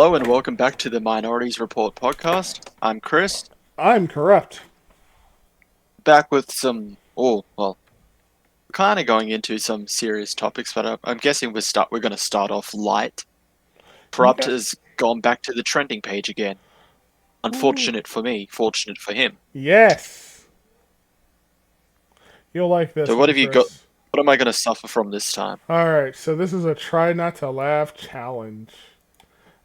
Hello and welcome back to the Minorities Report podcast. I'm Chris, I'm corrupt. back with kind of going into some serious topics, but I'm guessing we're going to start off light. Corrupt Yeah. has gone back to the trending page again. Unfortunate for me, fortunate for him. Yes. You'll like this So one, what have you got? Chris. What am I going to suffer from this time? Alright, so this is a try not to laugh challenge.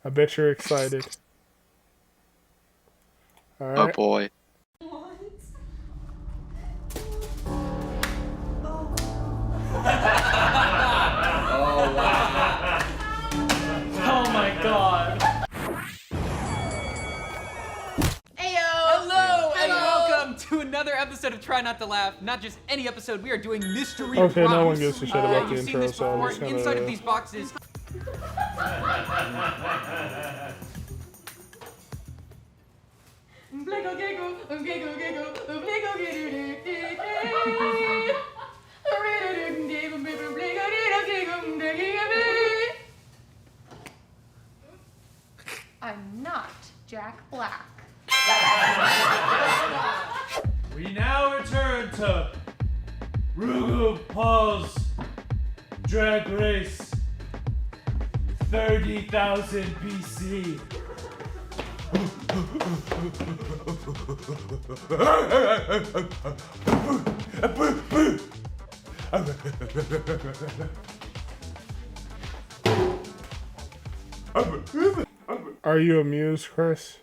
I bet you're excited. Oh Alright. boy. Oh my god. Heyo! Hello and Hello! welcome to another episode of Try Not to Laugh. Not just any episode, we are doing mystery Okay, prompts. no one gives a shit about the You've seen intro, this so I'm before. just gonna... Inside of these boxes. I'm not Jack Black. We now return to RuPaul's Drag Race 30,000 BC. Are you amused, Chris?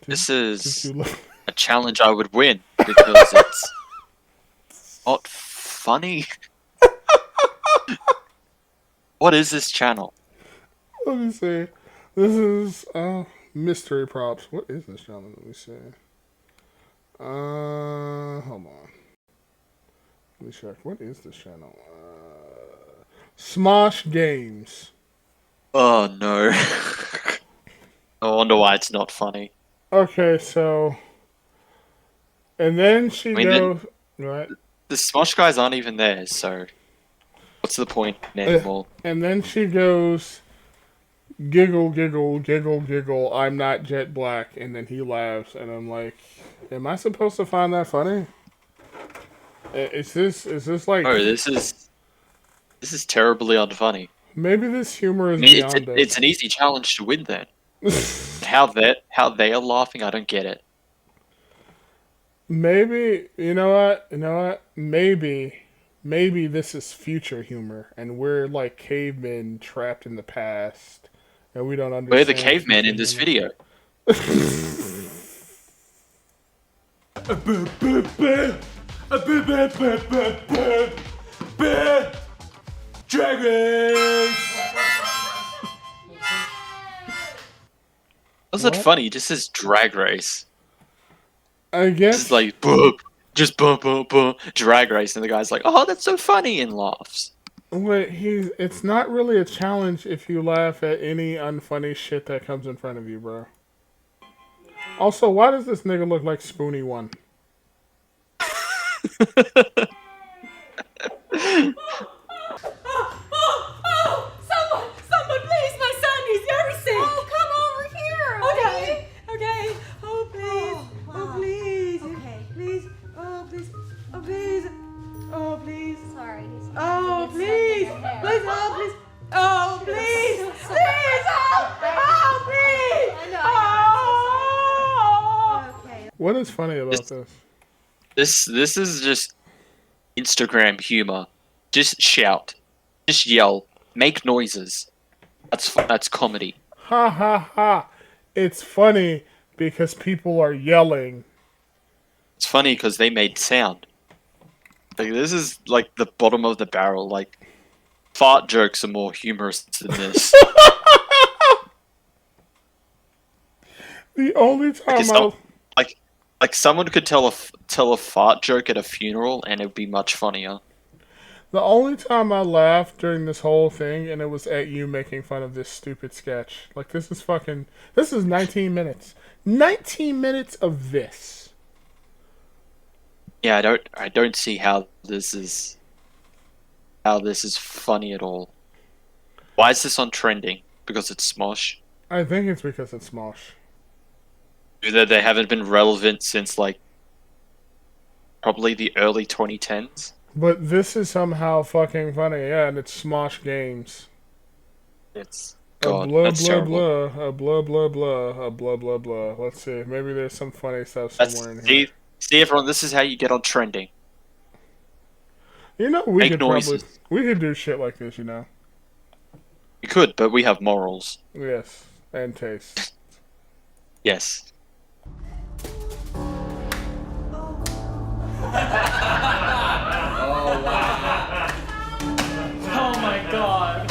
This Did is you look... a challenge I would win because it's not funny. What is this channel? Let me see. This is mystery props. What is this channel? Let me see. Hold on. Let me check. What is this channel? Smosh Games. Oh no. I wonder why it's not funny. Okay, so, and then she I mean, goes. Right. The Smosh guys aren't even there, so what's the point anymore? And then she goes, giggle, giggle, giggle, giggle. I'm not Jet Black, and then he laughs, and I'm like, am I supposed to find that funny? Is this like? Oh, this is terribly unfunny. Maybe this humor is I mean, beyond us. it's an easy challenge to win then. How they are laughing, I don't get it. Maybe you know what? Maybe this is future humor, and we're like cavemen trapped in the past, and we don't understand. We're the caveman in this humor. Video. Drag Race! How's it What? funny? It just says drag race. I It's guess like boop, just boop boop boop, drag race, and the guy's like, "Oh, that's so funny," and laughs. Wait, it's not really a challenge if you laugh at any unfunny shit that comes in front of you, bro. Also, why does this nigga look like Spoonie One? Someone, please, my son, he's nursing. Oh, come over here. Okay. Oh, please. Okay. Please. Oh, please. Sorry. Oh, please. Please, oh, please. Oh, please. So Please, sorry. oh, please. I know. Oh. Okay. What is funny about this? This is just Instagram humor. Just shout, just yell, make noises. That's comedy. Ha ha ha! It's funny because people are yelling. It's funny because they made sound. Like this is like the bottom of the barrel. Like fart jokes are more humorous than this. The only time It's not like someone could tell a fart joke at a funeral and it'd be much funnier. the only time I laughed during this whole thing, and it was at you making fun of this stupid sketch. Like this is 19 minutes. 19 minutes of this. Yeah, I don't see how this is funny at all. Why is this on trending? because it's Smosh. I think it's because it's Smosh. That they haven't been relevant since like probably the early 2010s. But this is somehow fucking funny, yeah, and it's Smosh Games. It's A God, blah that's blah terrible. blah, a blah blah blah, a blah blah blah. Let's see, maybe there's some funny stuff somewhere in That's here. see everyone. This is how you get on trending. You know, we Make could noises. we could do shit like this, you know. You could, but we have morals. Yes, and taste. Yes. Oh my god.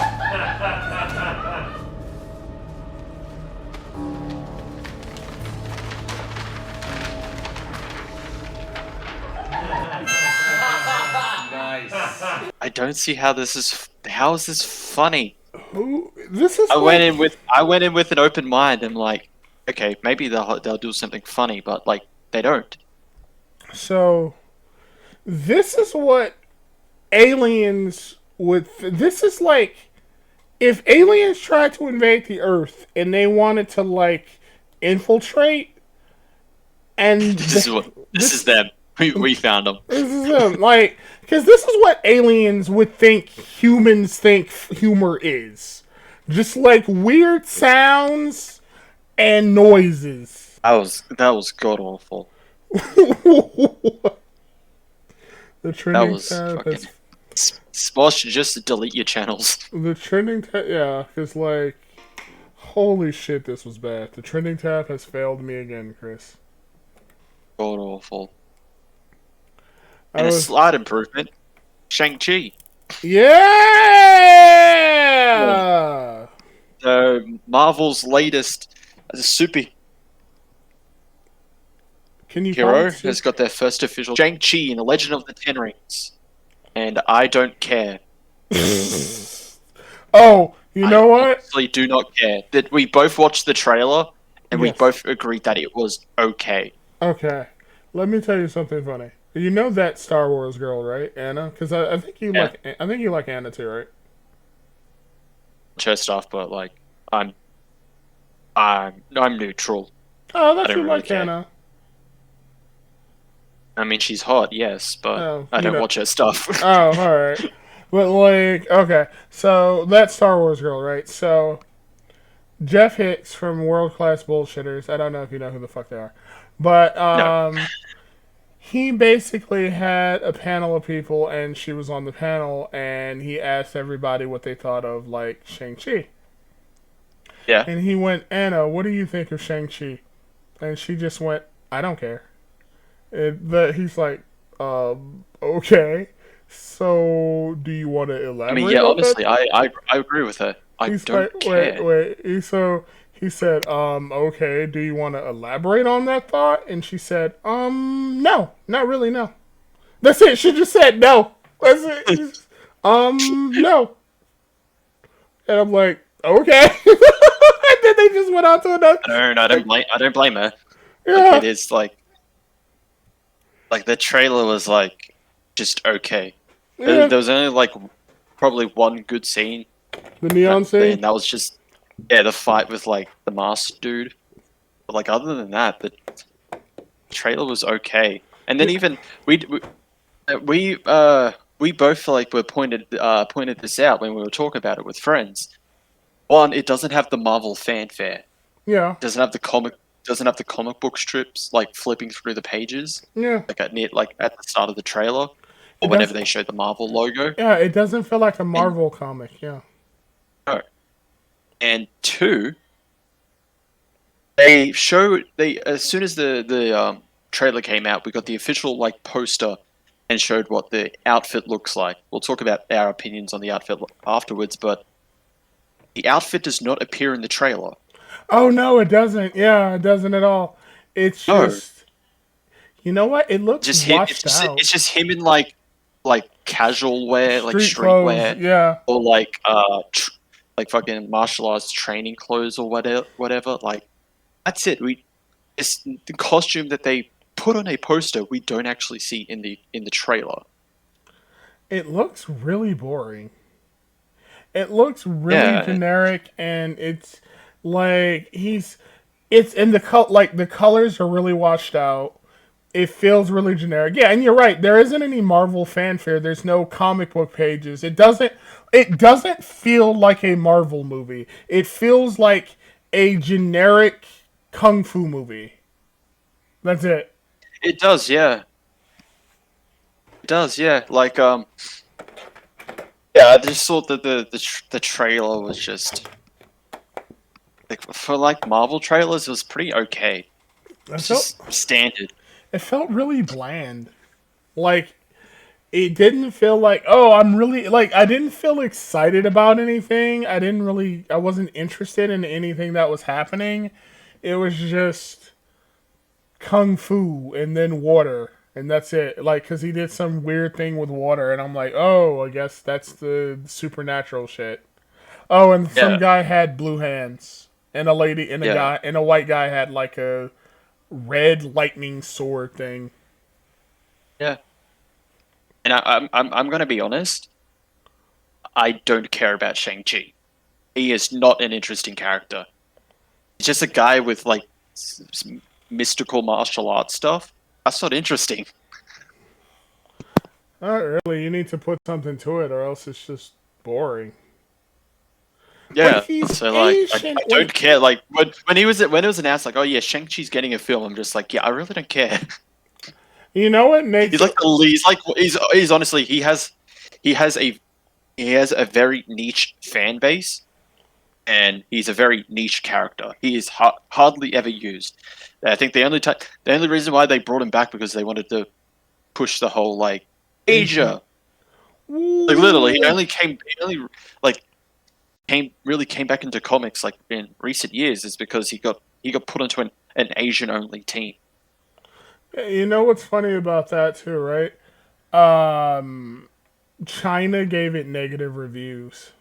I don't see how this is. How is this funny? Who? This is. I like, went in with an open mind and like, okay, maybe they'll do something funny, but like they don't. So, this is what aliens would. This is like if aliens tried to invade the Earth and they wanted to like infiltrate, and This is them. We found them. This is them, like, because this is what aliens would think humans think humor is. Just like weird sounds and noises. That was god awful. The That trending was tab fucking. has Smosh should just delete your channels. the trending tab, yeah, because like, holy shit, this was bad. The trending tab has failed me again, Chris. God awful. I And a was slight improvement. Shang-Chi. yeah. So Marvel's latest superhero Can you find has got their first official Shang-Chi in the Legend of the Ten Rings. And I don't care. Oh, you know what? Honestly, do not care. That we both watched the trailer and we Yes. both agreed that it was okay. Okay, let me tell you something funny. You know that Star Wars girl, right, Anna? Because I think you Yeah. I think you like Anna too, right? Her stuff, but like I'm neutral. Oh, that's don't you really like care. Anna. I mean, she's hot, yes, but Oh, I you don't know. watch her stuff. Oh, all right. But like, okay, so that Star Wars girl, right? So Jeff Hicks from World Class Bullshitters. I don't know if you know who the fuck they are, but No. he basically had a panel of people, and she was on the panel, and he asked everybody what they thought of like Shang-Chi. Yeah. And he went, Anna, what do you think of Shang-Chi? And she just went, I don't care. He's like, okay. So, do you want to elaborate I mean, yeah, on that? honestly, I agree with her. I He's don't like, care. wait. He said, okay, do you want to elaborate on that thought? And she said, no, not really, no. That's it. She just said no. That's it. No. And I'm like, okay. And then they just went on to another. I don't blame her. Yeah. Like, it is like the trailer was like just okay. Yeah. There was only like probably one good scene, The neon scene. and that was just the fight with like the masked dude. But like other than that, the trailer was okay. And then even we both like were pointed this out when we were talking about it with friends. One, it doesn't have the Marvel fanfare. Yeah. Doesn't have the comic book strips like flipping through the pages Yeah. like at the start of the trailer It or whenever does- they show the Marvel logo. Yeah. It doesn't feel like a Marvel comic. Yeah. And two, as soon as the trailer came out, we got the official like poster and showed what the outfit looks like. We'll talk about our opinions on the outfit afterwards, but the outfit does not appear in the trailer. Oh no, it doesn't. Yeah, it doesn't at all. It's No. just, you know what? It looks Just him. washed out. It's just him in like casual wear, like street clothes. wear, Yeah. or like like fucking martial arts training clothes or whatever. Like that's it. It's the costume that they put on a poster. We don't actually see in the trailer. It looks really boring. It looks really Yeah, generic, and it's like it's in the colors are really washed out. It feels really generic. Yeah, and you're right. There isn't any Marvel fanfare. There's no comic book pages. It doesn't feel like a Marvel movie. It feels like a generic kung fu movie. That's it. it does. Yeah, it does. Yeah, like yeah. I just thought that the trailer was just like for like Marvel trailers, it was pretty okay. I It's felt just standard. it felt really bland. Like it didn't feel like, oh, I'm really like I didn't feel excited about anything. I wasn't interested in anything that was happening. It was just kung fu and then water and that's it. Like cuz he did some weird thing with water and I'm like, "Oh, I guess that's the supernatural shit." Oh, and some Yeah, guy had blue hands and a lady and a yeah, guy and a white guy had like a red lightning sword thing. yeah. And I'm gonna be honest. I don't care about Shang-Chi. He is not an interesting character. He's just a guy with like mystical martial arts stuff. That's not interesting. Not really. You need to put something to it, or else it's just boring. But Yeah. he's So like, I Asian. don't Like, care. Like when it was announced, like, oh yeah, Shang-Chi's getting a film. I'm just like, yeah, I really don't care. you know what makes He's like the lead. He's honestly he has a he has a very niche fan base, and he's a very niche character. He is hardly ever used. I think the only reason why they brought him back because they wanted to push the whole like Asian. Asia. Like literally, he only like came back into comics like in recent years is because he got put into an Asian only team. You know what's funny about that too, right? Um, China gave it negative reviews,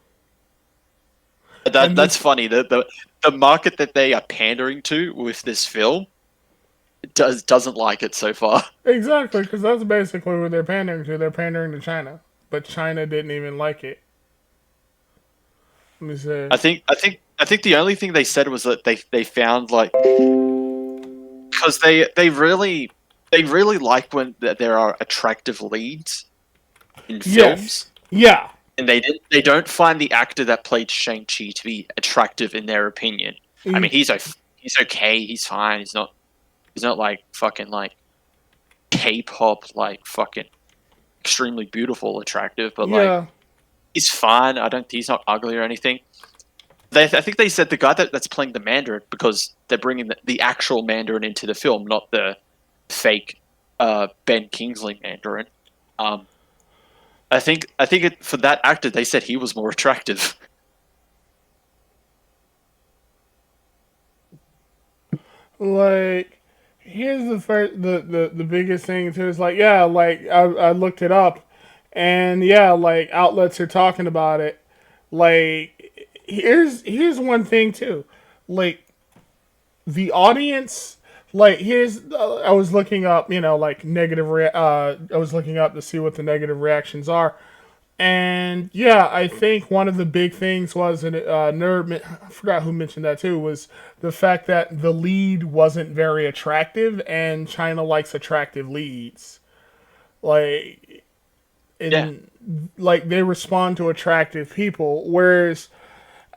and That's this funny. The market that they are pandering to with this film doesn't like it so far. exactly because that's basically what they're pandering to. They're pandering to China, but China didn't even like it. Let me say, I think the only thing they said was that they found like because they really like when there are attractive leads in yes, films, yeah, and they don't find the actor that played Shang-Chi to be attractive in their opinion. I mean, he- he's okay, he's fine. He's not like fucking like K-pop like fucking extremely beautiful attractive, but like yeah. he's fine. He's not ugly or anything. I think they said the guy that's playing the Mandarin because they're bringing the actual Mandarin into the film, not the fake Ben Kingsley Mandarin. Um, I think for that actor, they said he was more attractive. Like, here's the first, the biggest thing too is like, yeah, like I looked it up, and yeah, like outlets are talking about it. Like, here's one thing too, like the audience. Like here's I was looking up, like I was looking up to see what the negative reactions are. And yeah, I think one of the big things was, and I forgot who mentioned that too, was the fact that the lead wasn't very attractive, and China likes attractive leads. Like, Yeah, and like they respond to attractive people, whereas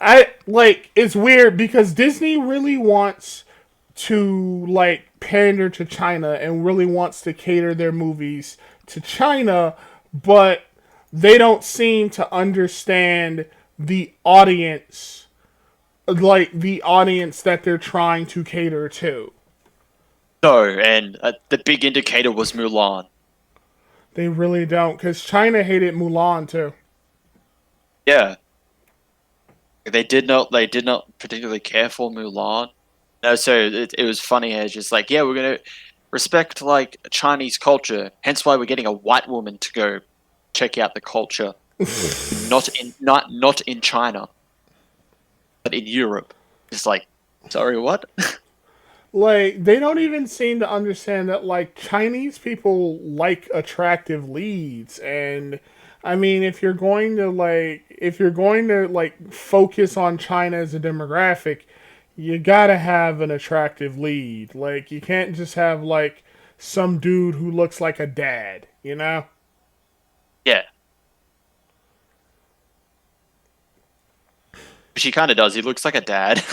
I like it's weird because Disney really wants to like pander to China and really wants to cater their movies to China, but they don't seem to understand the audience, like the audience that they're trying to cater to. no, and the big indicator was Mulan. They really don't, because China hated Mulan too. Yeah, they did not particularly care for Mulan. No, so it was funny. It's just like, yeah, we're gonna respect like Chinese culture. Hence why we're getting a white woman to go check out the culture, not in China, but in Europe. It's like, sorry, what? Like they don't even seem to understand that like Chinese people like attractive leads, and I mean, if you're going to like focus on China as a demographic, you gotta have an attractive lead. Like, you can't just have like some dude who looks like a dad, you know? Yeah, which he kind of does. He looks like a dad.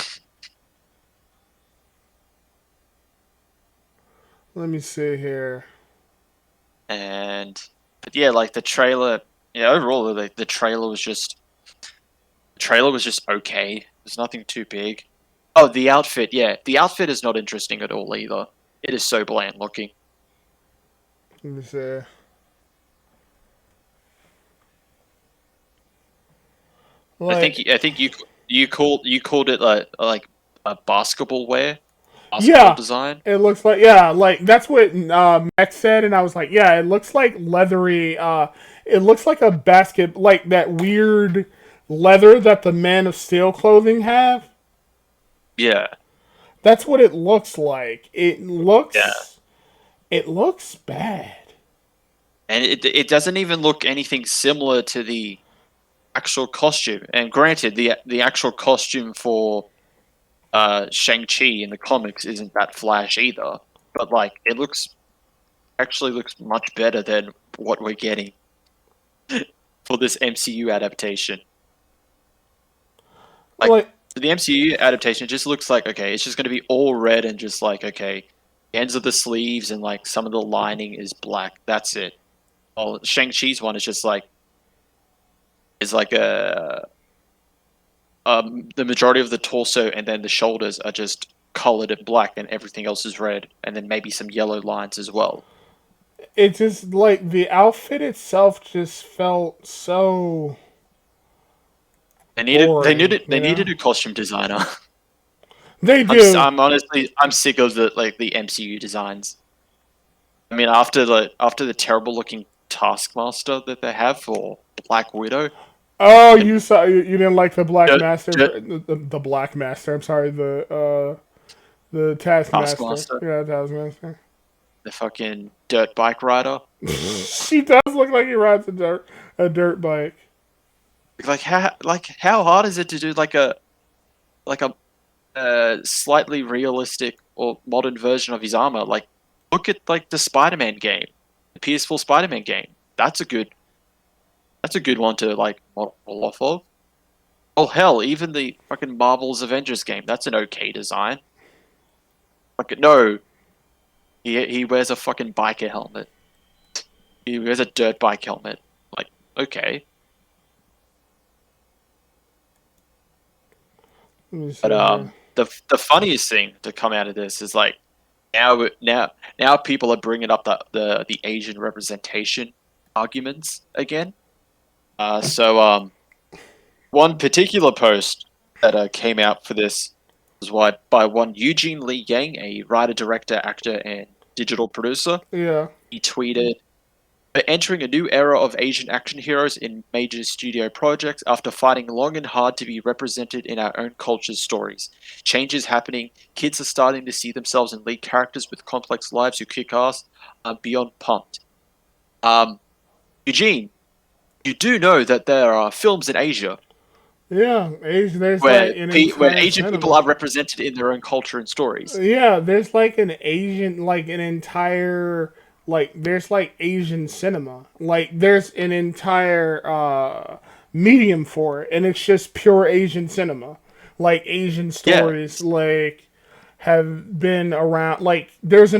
Let me see here. And but yeah, like the trailer. Yeah, overall, the trailer was just okay. There's nothing too big. Oh, the outfit. Yeah, the outfit is not interesting at all either. It is so bland looking. Let me see. Like, I think you called it like a basketball wear, basketball yeah, design. it looks like, yeah, like that's what Max said, and I was like, yeah, it looks like leathery. It looks like a basket, like that weird leather that the Men of Steel clothing have. Yeah, That's what it looks like. yeah, It looks bad. and it doesn't even look anything similar to the actual costume. And granted, the actual costume for Shang-Chi in the comics isn't that flash either. But like, it looks much better than what we're getting for this MCU adaptation. Like, Like, for the MCU adaptation, it just looks like, okay, it's just going to be all red and just like, okay, the ends of the sleeves and like some of the lining is black. That's it. Well, Shang-Chi's one is just like, is like the majority of the torso and then the shoulders are just colored in black and everything else is red, and then maybe some yellow lines as well. it just, like, the outfit itself just felt so boring, They you know? needed a costume designer. They do. I'm honestly I'm sick of the MCU designs. I mean, after the terrible looking Taskmaster that they have for Black Widow, Oh, and you didn't like the Black Ju- Master, Ju- the Black Master. I'm sorry, the Taskmaster. Taskmaster, Yeah, Taskmaster. the fucking dirt bike rider. She does look like he rides a dirt bike. Like how hard is it to do like a slightly realistic or modern version of his armor? Like, look at like the Spider-Man game, the PS4 Spider-Man game. That's a good one to like model off of. Oh hell, even the fucking Marvel's Avengers game. That's an okay design. Like, no, he wears a fucking biker helmet. He wears a dirt bike helmet. Like, okay. Let me But see here. the funniest thing to come out of this is like now people are bringing up the Asian representation arguments again. One particular post that came out for this was by one Eugene Lee Yang, a writer, director, actor, and digital producer. Yeah, He tweeted, "We're entering a new era of Asian action heroes in major studio projects after fighting long and hard to be represented in our own culture's stories. Change is happening. Kids are starting to see themselves in lead characters with complex lives who kick ass. I'm beyond pumped." Um, Eugene, you do know that there are films in Asia yeah. Asian. There's like an where entire Asian people are cinema. represented in their own culture and stories. Yeah, there's like an Asian, like an entire, like there's like Asian cinema. Like there's an entire medium for it, and it's just pure Asian cinema. Like Asian Yeah, stories, like have been around. Like there's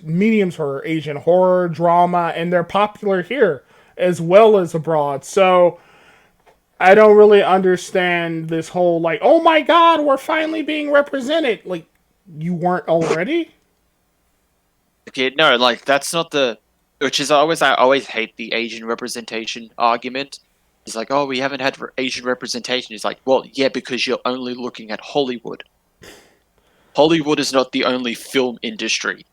mediums for Asian horror, drama, and they're popular here as well as abroad. So I don't really understand this whole like, oh my god, we're finally being represented. Like, you weren't already? okay, no, like that's not the. Which is I always hate the Asian representation argument. It's like, oh, we haven't had Asian representation. It's like, well, yeah, because you're only looking at Hollywood. Hollywood is not the only film industry.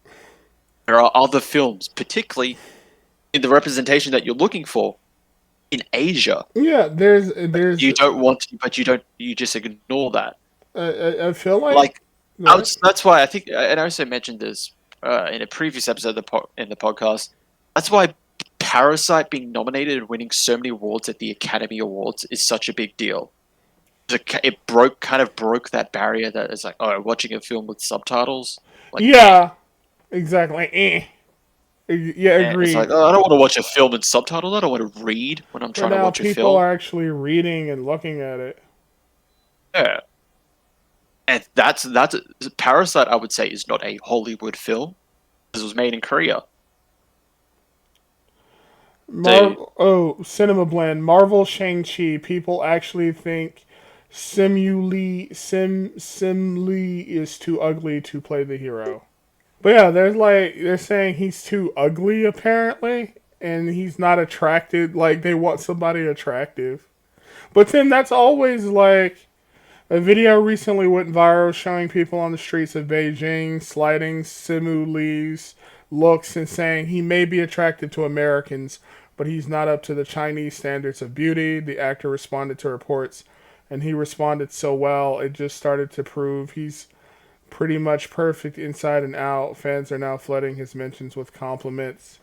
There are other films, particularly in the representation that you're looking for in Asia. Yeah, there's You don't want to, but you don't. You just ignore that. I feel like Like, that. that's why I think, and I also mentioned this in a previous episode of in the podcast. That's why Parasite being nominated and winning so many awards at the Academy Awards is such a big deal. It kind of broke that barrier that is like, oh, watching a film with subtitles. Like, Yeah, exactly. Yeah, it's like, agreed. oh, I don't want to watch a film in subtitles. I don't want to read when I'm But trying to now watch a people film. are actually reading and looking at it. Yeah. And that's Parasite. I would say is not a Hollywood film. This was made in Korea. So Cinema Blend. Marvel Shang-Chi. People actually think Simli is too ugly to play the hero. But yeah, they're saying he's too ugly apparently, and he's not attracted. Like they want somebody attractive. But then that's always like a video recently went viral showing people on the streets of Beijing sliding Simu Lee's looks and saying he may be attracted to Americans, but he's not up to the Chinese standards of beauty. The actor responded to reports, and he responded so well, it just started to prove he's pretty much perfect inside and out. Fans are now flooding his mentions with compliments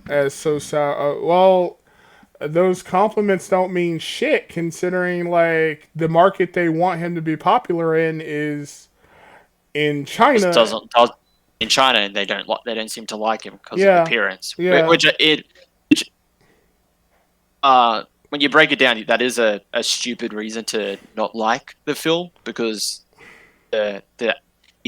as so sour. Well, those compliments don't mean shit considering like the market they want him to be popular in is in China. does in China, and they don't seem to like him because Yeah. of appearance. Yeah. Which when you break it down, that is a stupid reason to not like the film because the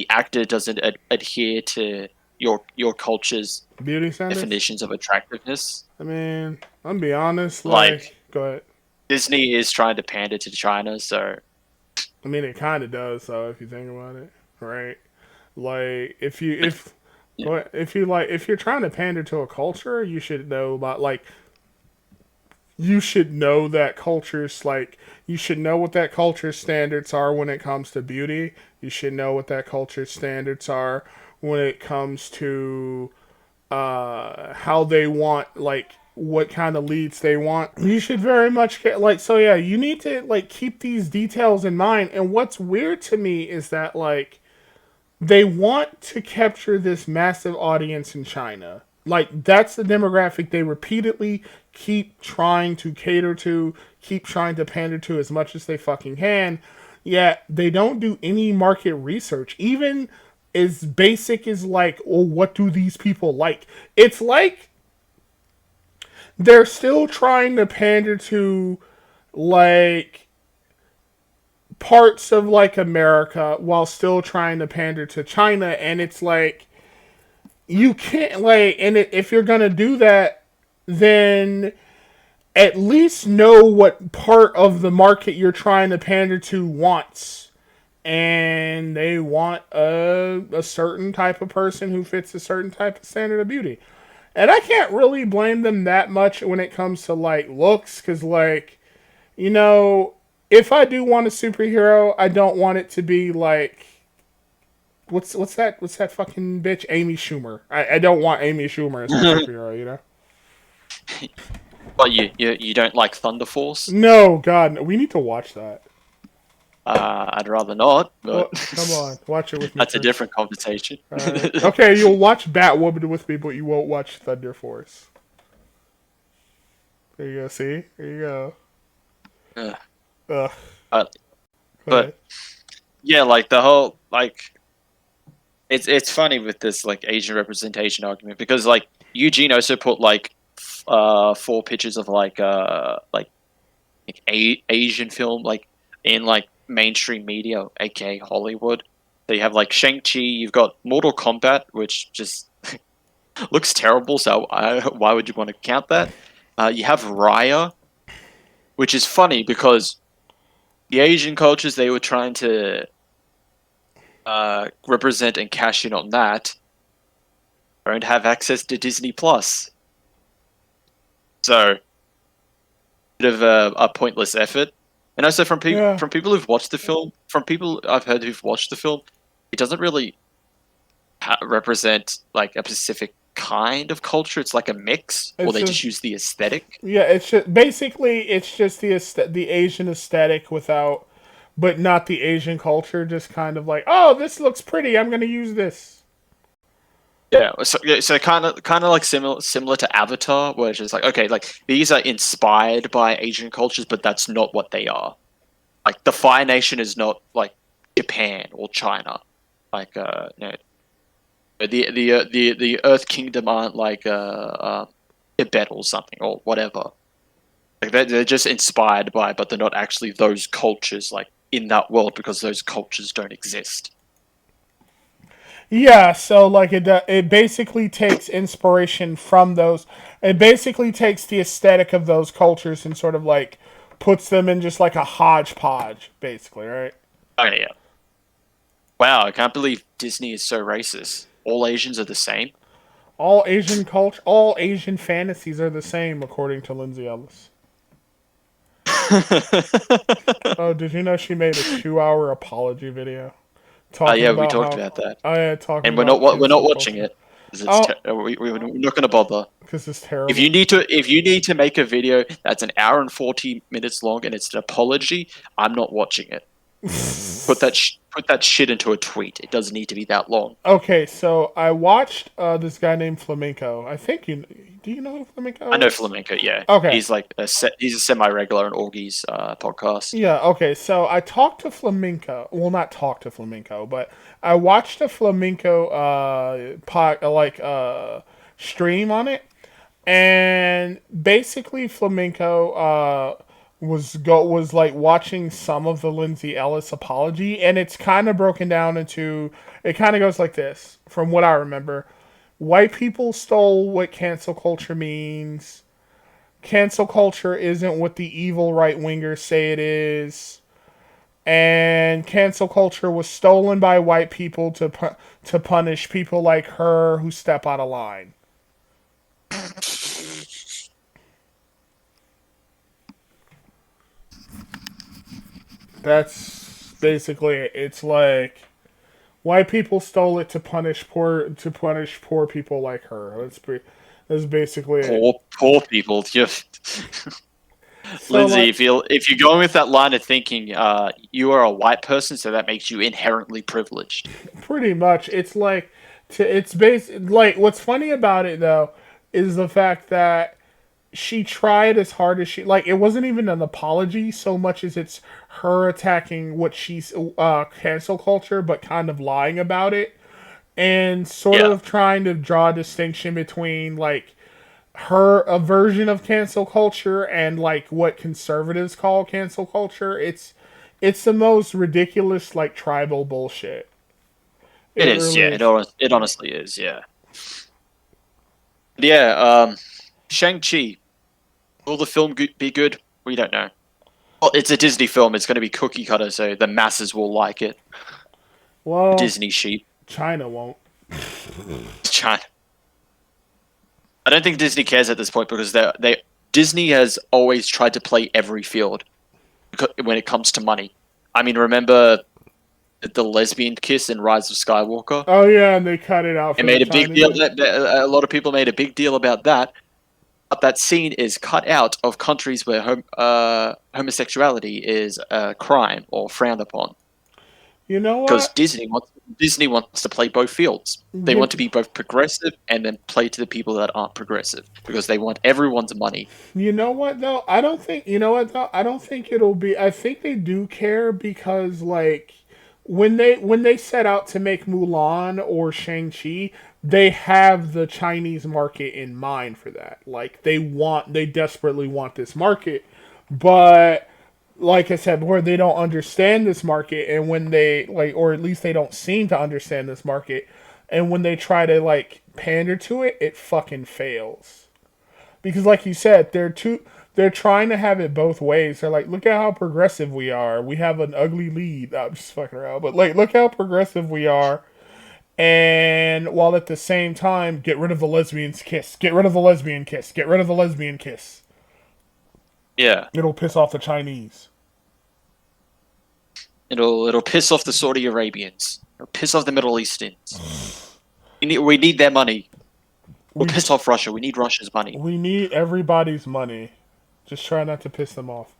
actor doesn't adhere to your culture's Beauty standards. definitions of attractiveness. I mean, I'm gonna be honest. Like- Go ahead. Disney is trying to pander to China, so I mean, it kind of does. So if you think about it, right? Like if you're trying to pander to a culture, you should know about like. You should know that culture's like you should know what that culture's standards are when it comes to beauty. You should know what that culture's standards are when it comes to how they want like what kind of leads they want. You should very much get like so yeah, you need to like keep these details in mind. And what's weird to me is that like they want to capture this massive audience in China. Like, that's the demographic they repeatedly keep trying to cater to, keep trying to pander to as much as they fucking can. Yet, they don't do any market research. Even as basic as, like, well, what do these people like? It's like they're still trying to pander to, like, parts of, like, America while still trying to pander to China. And it's like, you can't, like, and if you're gonna do that, then at least know what part of the market you're trying to pander to wants. And they want a certain type of person who fits a certain type of standard of beauty. And I can't really blame them that much when it comes to, like, looks, because, like, you know, if I do want a superhero, I don't want it to be, like, What's that fucking bitch? Amy Schumer. I don't want Amy Schumer as my superhero, you know? But you don't like Thunder Force? No, God, no. We need to watch that. I'd rather not, but Well, come on, watch it with me. that's a first. different conversation. Alright. Okay, you'll watch Batwoman with me, but you won't watch Thunder Force. There you go, see? There you go. Ugh. Ugh. Uh, Go but- ahead. Yeah, like the whole like it's funny with this like Asian representation argument because like Eugene also put like 4 pictures of like Asian film like in like mainstream media, aka Hollywood. So you have like Shang-Chi, you've got Mortal Kombat, which just looks terrible. So why would you want to count that? You have Raya, which is funny because the Asian cultures they were trying to represent and cash in on that don't have access to Disney Plus. So, bit of a pointless effort. And also from people who've watched the film, from people I've heard who've watched the film, it doesn't really represent like a specific kind of culture. It's like a mix, or they just use the aesthetic. Yeah, it's just basically it's just the Asian aesthetic without, but not the Asian culture. Just kind of like, oh, this looks pretty. I'm gonna use this. So kind of like similar to Avatar, where it's just like, okay, like these are inspired by Asian cultures, but that's not what they are. Like the Fire Nation is not like Japan or China. Like no, the Earth Kingdom aren't like Tibet or something or whatever. Like they're just inspired by, but they're not actually those cultures like in that world because those cultures don't exist. Yeah, so like it basically takes inspiration from those. It basically takes the aesthetic of those cultures and sort of like puts them in just like a hodgepodge, basically, right? Okay, yeah. Wow, I can't believe Disney is so racist. All Asians are the same. All Asian fantasies are the same, according to Lindsay Ellis. Oh, did you know she made a 2-hour apology video talking Yeah, we about talked how? about that, Oh yeah, talking and about we're not cancel watching culture. it. 'Cause Oh, we're not going to bother. because it's terrible. If you need to make a video that's an hour and 40 minutes long and it's an apology, I'm not watching it. Put that shit into a tweet. It doesn't need to be that long. Okay, so I watched this guy named Flamenco. I think you do you know who Flamenco I know is? Flamenco. Yeah, Okay. he's like he's a semi-regular on Augie's podcast. Yeah, okay. So I talked to Flamenco. Well, not talked to Flamenco, but I watched a Flamenco stream on it, and basically Flamenco was like watching some of the Lindsay Ellis apology, and it's kind of broken down into. It kind of goes like this, from what I remember. White people stole what cancel culture means. Cancel culture isn't what the evil right wingers say it is. And cancel culture was stolen by white people to punish people like her who step out of line. That's basically it. It's like white people stole it to punish poor people like her. That's basically it. Poor people. So Lindsay, like if you're going with that line of thinking, you are a white person, so that makes you inherently privileged. pretty much it's based like what's funny about it though is the fact that she tried as hard as she like it wasn't even an apology so much as it's her attacking what she's cancel culture but kind of lying about it and sort Yeah, of trying to draw a distinction between like her a version of cancel culture and like what conservatives call cancel culture. It's the most ridiculous like tribal bullshit. it It is. really Yeah, is. it honestly is. Yeah, yeah. Shang-Chi. Will the film be good? We don't know. Well, it's a Disney film. It's going to be cookie cutter, so the masses will like it. Well, Disney sheep. China won't. China. I don't think Disney cares at this point because Disney has always tried to play every field when it comes to money. I mean, remember the lesbian kiss in Rise of Skywalker? Oh yeah, and they cut it out It for the made a big deal. Chinese. A lot of people made a big deal about that. But that scene is cut out of countries where homosexuality is a crime or frowned upon. You know Because what? Disney wants to play both fields. They You, want to be both progressive and then play to the people that aren't progressive because they want everyone's money. you know what though? I don't think you know what though. I don't think it'll be. I think they do care because like when they set out to make Mulan or Shang-Chi, they have the Chinese market in mind for that. Like they desperately want this market, but like I said before, they don't understand this market, and when they like, or at least they don't seem to understand this market, and when they try to like pander to it, it fucking fails. Because, like you said, they're trying to have it both ways. They're like, look at how progressive we are. We have an ugly lead. I'm just fucking around, but like, look how progressive we are. And while at the same time, get rid of the lesbian's kiss. Get rid of the lesbian kiss. Get rid of the lesbian kiss. Yeah, It'll piss off the Chinese. it'll piss off the Saudi Arabians. It'll piss off the Middle Easterns. We need their money. We'll We piss off Russia. We need Russia's money. we need everybody's money. Just try not to piss them off.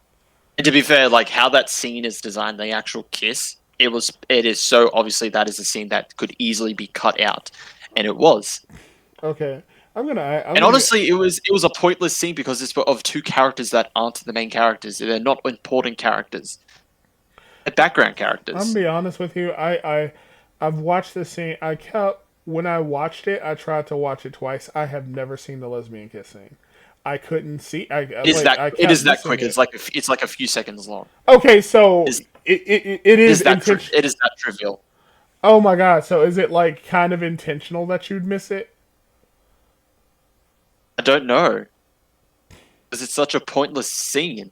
And to be fair, like how that scene is designed, the actual kiss, it is so obviously that is a scene that could easily be cut out and it was. Okay, I'm And gonna honestly, it was a pointless scene because it's of two characters that aren't the main characters. They're not important characters. They're background I'm gonna characters. be honest with you. I've watched this scene. I kept when I watched it. I tried to watch it twice. I have never seen the lesbian kiss scene. I couldn't see. I It kept is that missing quick. it. It's like a few seconds long. Okay, so Is it is intentional. it is that trivial. Oh my god! So is it like kind of intentional that you'd miss it? I don't know because it's such a pointless scene.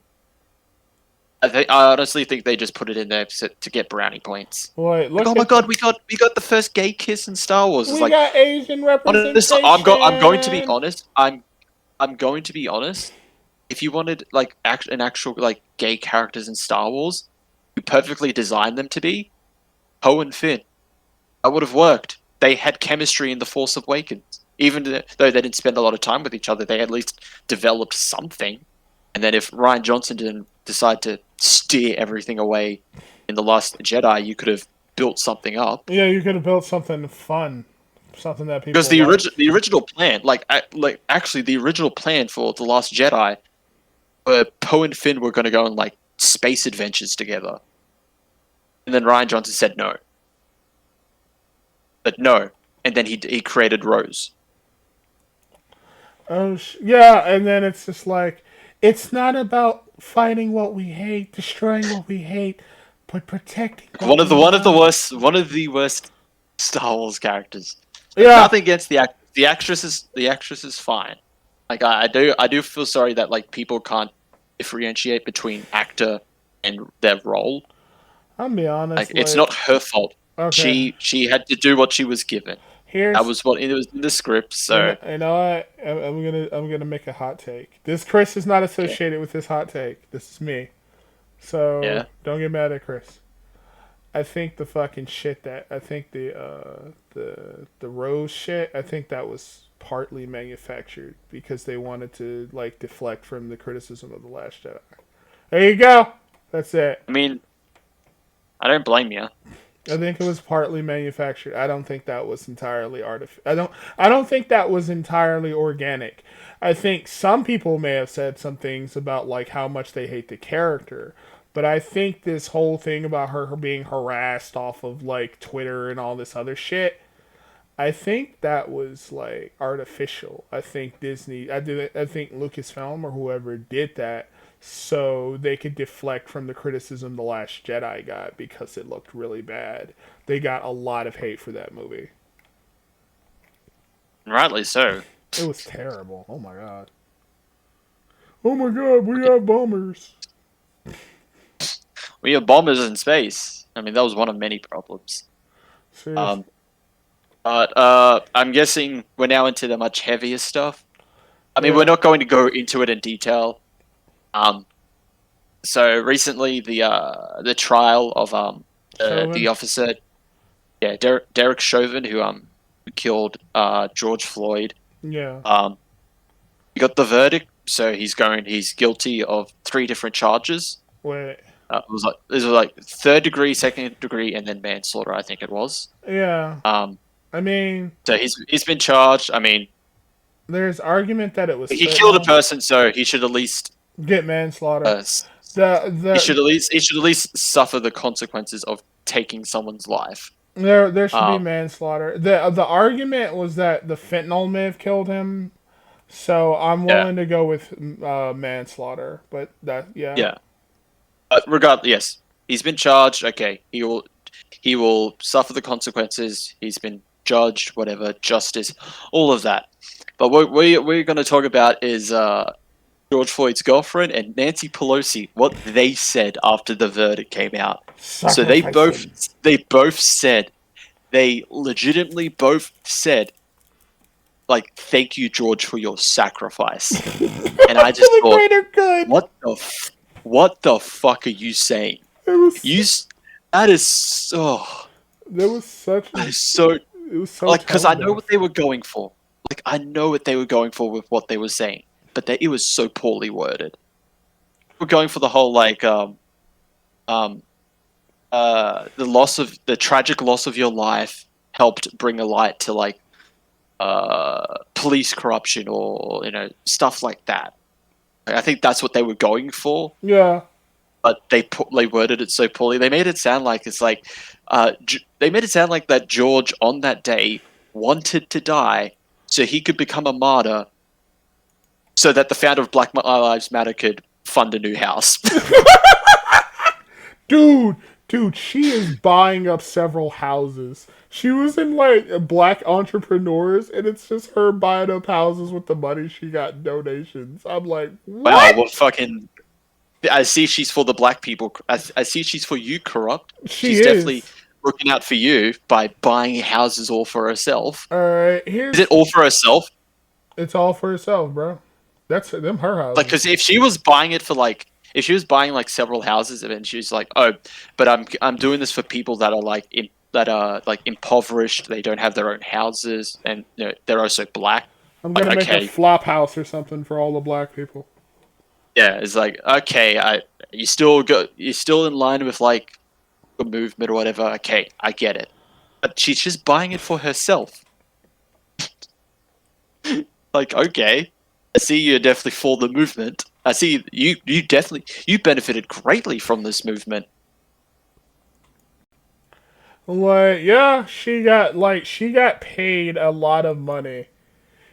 I honestly think they just put it in there to get brownie points. Like, Like, look oh my at god, we got the first gay kiss in Star Wars. It's we like, got Asian honestly, representation. I'm going to be honest. I'm going to be honest. If you wanted like an actual like gay characters in Star Wars, you perfectly designed them to be Poe and Finn. That would have worked. They had chemistry in The Force Awakens. Even though they didn't spend a lot of time with each other, they at least developed something. And then if Ryan Johnson didn't decide to steer everything away in The Last Jedi, you could have built something up. Yeah, you could have built something fun, something that people Because like. the original plan, actually the original plan for The Last Jedi, where Poe and Finn were going to go on like space adventures together, and then Ryan Johnson said no. But no, and then he created Rose. Oh yeah, and then it's just like it's not about fighting what we hate, destroying what we hate, but protecting. One of the love. one of the worst Star Wars characters. Yeah, Nothing against the actress is fine. Like I do feel sorry that like people can't differentiate between actor and their role. I'll be honest. Like it's not her fault. Okay. She had to do what she was given. Here's That was what it was in the script. So you know what? I'm gonna make a hot take. This Chris is not associated with this hot take. This is me. So Yeah. don't get mad at Chris. I think the fucking shit that I think the Rose shit. I think that was partly manufactured because they wanted to like deflect from the criticism of the Last Jedi. There you go. That's it. I mean, I don't blame you. I think it was partly manufactured. I don't think that was entirely artificial. I don't think that was entirely organic. I think some people may have said some things about like how much they hate the character, but I think this whole thing about her being harassed off of like Twitter and all this other shit, I think that was like artificial. I think Disney, I think Lucasfilm or whoever did that so they could deflect from the criticism The Last Jedi got because it looked really bad. They got a lot of hate for that movie. Rightly so. It was terrible. Oh my god. Oh my god, we have bombers. We have bombers in space. I mean, that was one of many problems. Seriously. But I'm guessing we're now into the much heavier stuff. I mean, Yeah. we're not going to go into it in detail. So recently the trial of Chauvin? the officer, yeah, Derek Chauvin, who killed George Floyd. Yeah. He got the verdict, so he's guilty of 3 different charges. Wait. It was like 3rd degree, 2nd degree, and then manslaughter. I think it was. Yeah. I mean, So he's been charged. I mean, there's argument that it was he killed a person, so he should at least get manslaughter. he should at least suffer the consequences of taking someone's life. There should be manslaughter. The argument was that the fentanyl may have killed him, so I'm willing to go with manslaughter. But Yeah. Regardless, yes, he's been charged. Okay, he will suffer the consequences. He's been judged, whatever, justice, all of that. But what we're going to talk about is George Floyd's girlfriend and Nancy Pelosi. What they said after the verdict came out. So they both said, they legitimately both said, like, thank you, George, for your sacrifice. And I just thought, greater good. what the fuck are you saying? That is so. There was such. That is so. It was so. Like, because I know tone-deaf. what they were going for. Like, I know what they were going for with what they were saying, but it was so poorly worded. We're going for the whole like the tragic loss of your life helped bring a light to like police corruption or stuff like that. I think that's what they were going for, Yeah. but they worded it so poorly. They made it sound like they made it sound like that George on that day wanted to die so he could become a martyr, so that the founder of Black Lives Matter could fund a new house. Dude, she is buying up several houses. She was in like Black Entrepreneurs, and it's just her buying up houses with the money she got in donations. I'm like, what? Wow, well, fucking. I see she's for the black people. I see she's for you, corrupt. She's definitely looking out for you by buying houses all for herself. All right, Is it all for herself? It's all for herself, bro. That's them her houses. Like, because if she was buying it for like, if she was buying like several houses, and she's like, oh, but I'm doing this for people that are like impoverished. They don't have their own houses, and they're also black. I'm gonna make a flop house or something for all the black people. Yeah, it's like, okay, you're still in line with like a movement or whatever. Okay, I get it, but she's just buying it for herself. Like, okay, I see you're definitely for the movement. I see you benefited greatly from this movement. Like, yeah, she got paid a lot of money.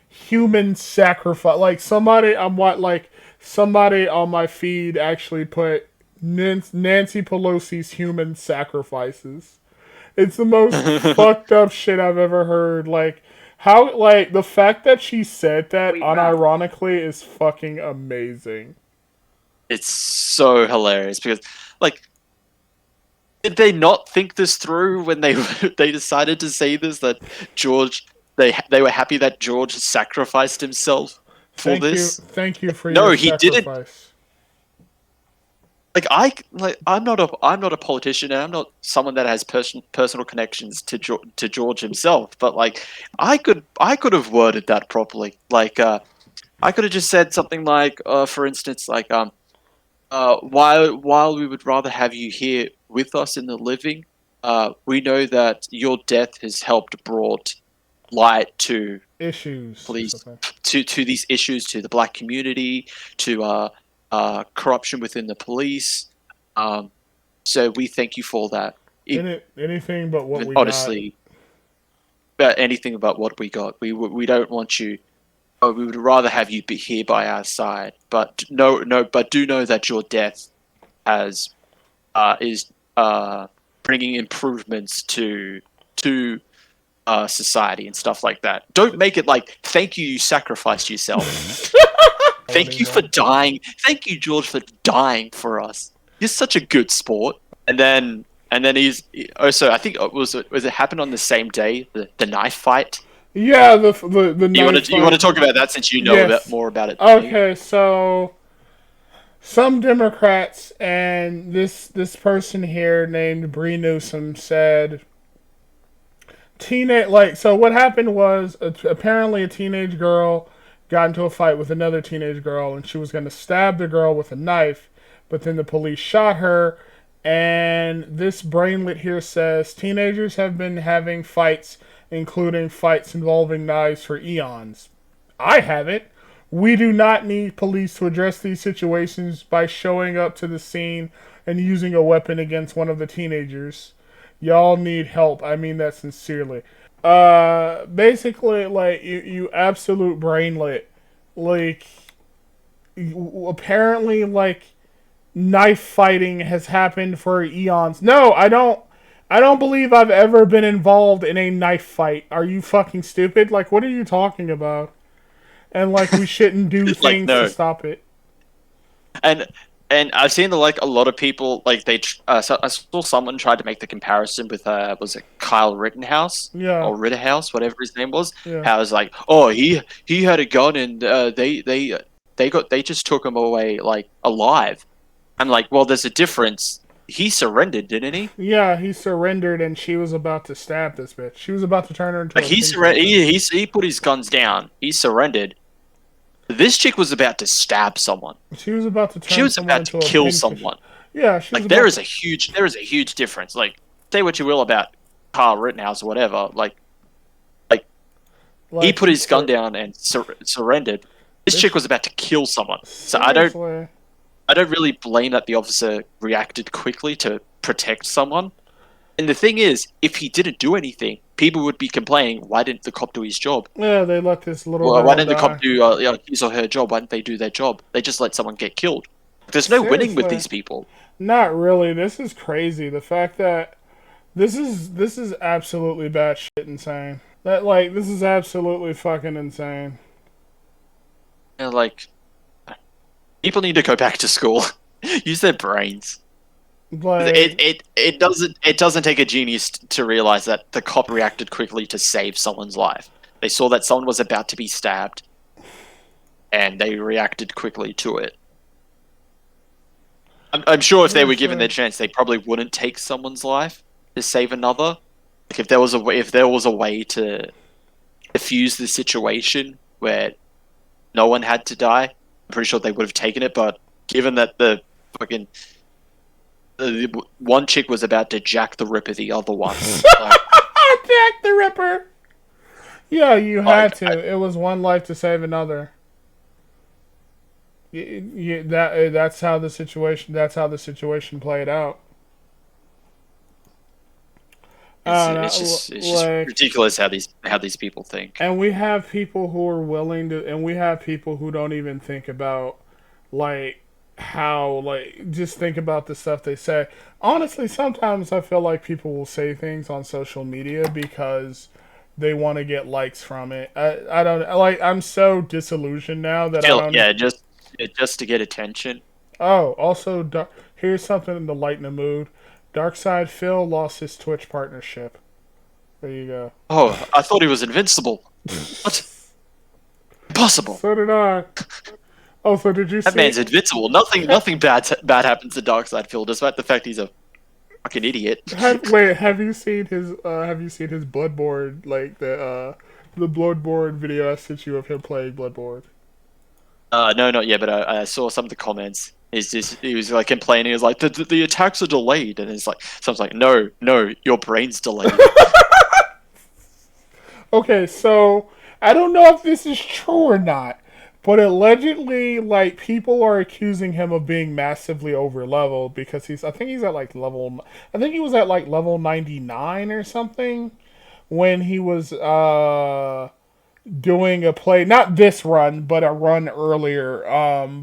Human sacrifice. Like somebody on my feed actually put Nancy Pelosi's human sacrifices. It's the most fucked up shit I've ever heard. Like, how, like, the fact that she said that unironically is fucking amazing. It's so hilarious because, like, did they not think this through when they decided to say this, that George, they were happy that George sacrificed himself for this? Thank you for your sacrifice. He didn't. I'm not a politician, and I'm not someone that has personal connections to George himself. But like, I could have worded that properly. Like, I could have just said something like, for instance, like, while we would rather have you here with us in the living, we know that your death has helped brought light to issues, police, to these issues, to the black community, to corruption within the police. So we thank you for that. Anything but what we honestly, but anything about what we got. We don't want you. We would rather have you be here by our side. But but do know that your death is bringing improvements to society and stuff like that. Don't make it like, thank you sacrificed yourself. Thank you for dying. Thank you, George, for dying for us. You're such a good sport. And then he's also, I think was it happened on the same day, the knife fight. Yeah, the knife fight. You want to talk about that since you know more about it? Okay, so some Democrats and this person here named Bree Newsom said, so what happened was apparently a teenage girl got into a fight with another teenage girl, and she was going to stab the girl with a knife, but then the police shot her. And this brainlet here says teenagers have been having fights, including fights involving knives, for eons. I haven't. We do not need police to address these situations by showing up to the scene and using a weapon against one of the teenagers. Y'all need help. I mean that sincerely. Basically, like, you absolute brainlet. Like, apparently, like, knife fighting has happened for eons. No, I don't believe I've ever been involved in a knife fight. Are you fucking stupid? Like, what are you talking about? And, like, we shouldn't do things to stop it. And I've seen a lot of people, like, I saw someone tried to make the comparison with was it Kyle Rittenhouse? Yeah. Or Rittenhouse, whatever his name was. Yeah. How it was like, oh, he had a gun and they just took him away, like, alive. I'm like, well, there's a difference. He surrendered, didn't he? Yeah, he surrendered, and she was about to stab this bitch. She was about to turn her into like, he put his guns down. He surrendered. This chick was about to stab someone. She was about to turn She was about to kill someone. Yeah, like, there is a huge difference. Like, say what you will about Kyle Rittenhouse or whatever. Like he Like, put his gun down and surrendered. This chick was about to kill someone. So seriously. I don't really blame that the officer reacted quickly to protect someone. And the thing is, if he didn't do anything, people would be complaining, why didn't the cop do his job? Yeah, they let this little Well, girl why didn't the die. cop do his or her job? Why didn't they do their job? They just let someone get killed. There's no winning with Seriously. these people. Not really. This is crazy. The fact that this is absolutely batshit insane. This is absolutely fucking insane. And, like, people need to go back to school, use their brains. Like, It doesn't take a genius to realize that the cop reacted quickly to save someone's life. They saw that someone was about to be stabbed, and they reacted quickly to it. I'm sure if they were given their chance, they probably wouldn't take someone's life to save another. Like if there was a way to diffuse the situation where no one had to die, I'm pretty sure they would have taken it. But given that the one chick was about to jack the Ripper the other one, Jack the Ripper. Yeah, you had to. It was one life to save another. That's how the situation. That's how the situation played out. it's just ridiculous how these people think. And we have people who are willing to, and we have people who don't even think about, just think about the stuff they say. Honestly, sometimes I feel like people will say things on social media because they want to get likes from it. I don't I'm so disillusioned now that Still, I don't. yeah, just to get attention. Oh, also, here's something to lighten the mood. Darkside Phil lost his Twitch partnership. There you go. Oh, I thought he was invincible. What? Impossible. So did I. Oh, so did you see? That man's invincible. Nothing bad happens to Darkseid Phil, despite the fact he's a fucking idiot. Have you seen his Bloodborne, the Bloodborne video I sent you of him playing Bloodborne? No, not yet. But I saw some of the comments. He was like complaining. He was like, the attacks are delayed, and it's like someone's like, no, your brain's delayed. Okay, so I don't know if this is true or not, but allegedly, people are accusing him of being massively overleveled because I think he was at level 99 or something when he was doing a play, not this run, but a run earlier,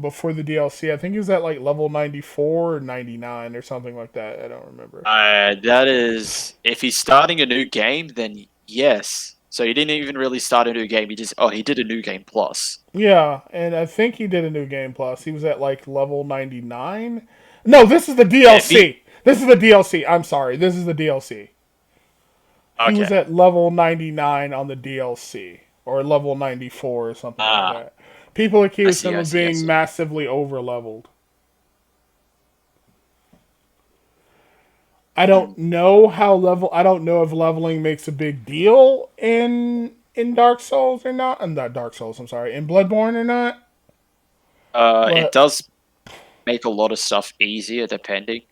before the DLC. I think he was at level 94 or 99 or something like that. I don't remember. That is, if he's starting a new game, then yes. So he didn't even really start a new game. He did a new game plus. Yeah, and I think he did a new game plus. He was at level 99. No, this is the DLC. This is the DLC. I'm sorry. This is the DLC. Okay. He was at level 99 on the DLC. Or level 94 or something like that. People accuse him of being massively overleveled. I don't know if leveling makes a big deal in Dark Souls or not. Not Dark Souls, I'm sorry. In Bloodborne or not. It does make a lot of stuff easier depending.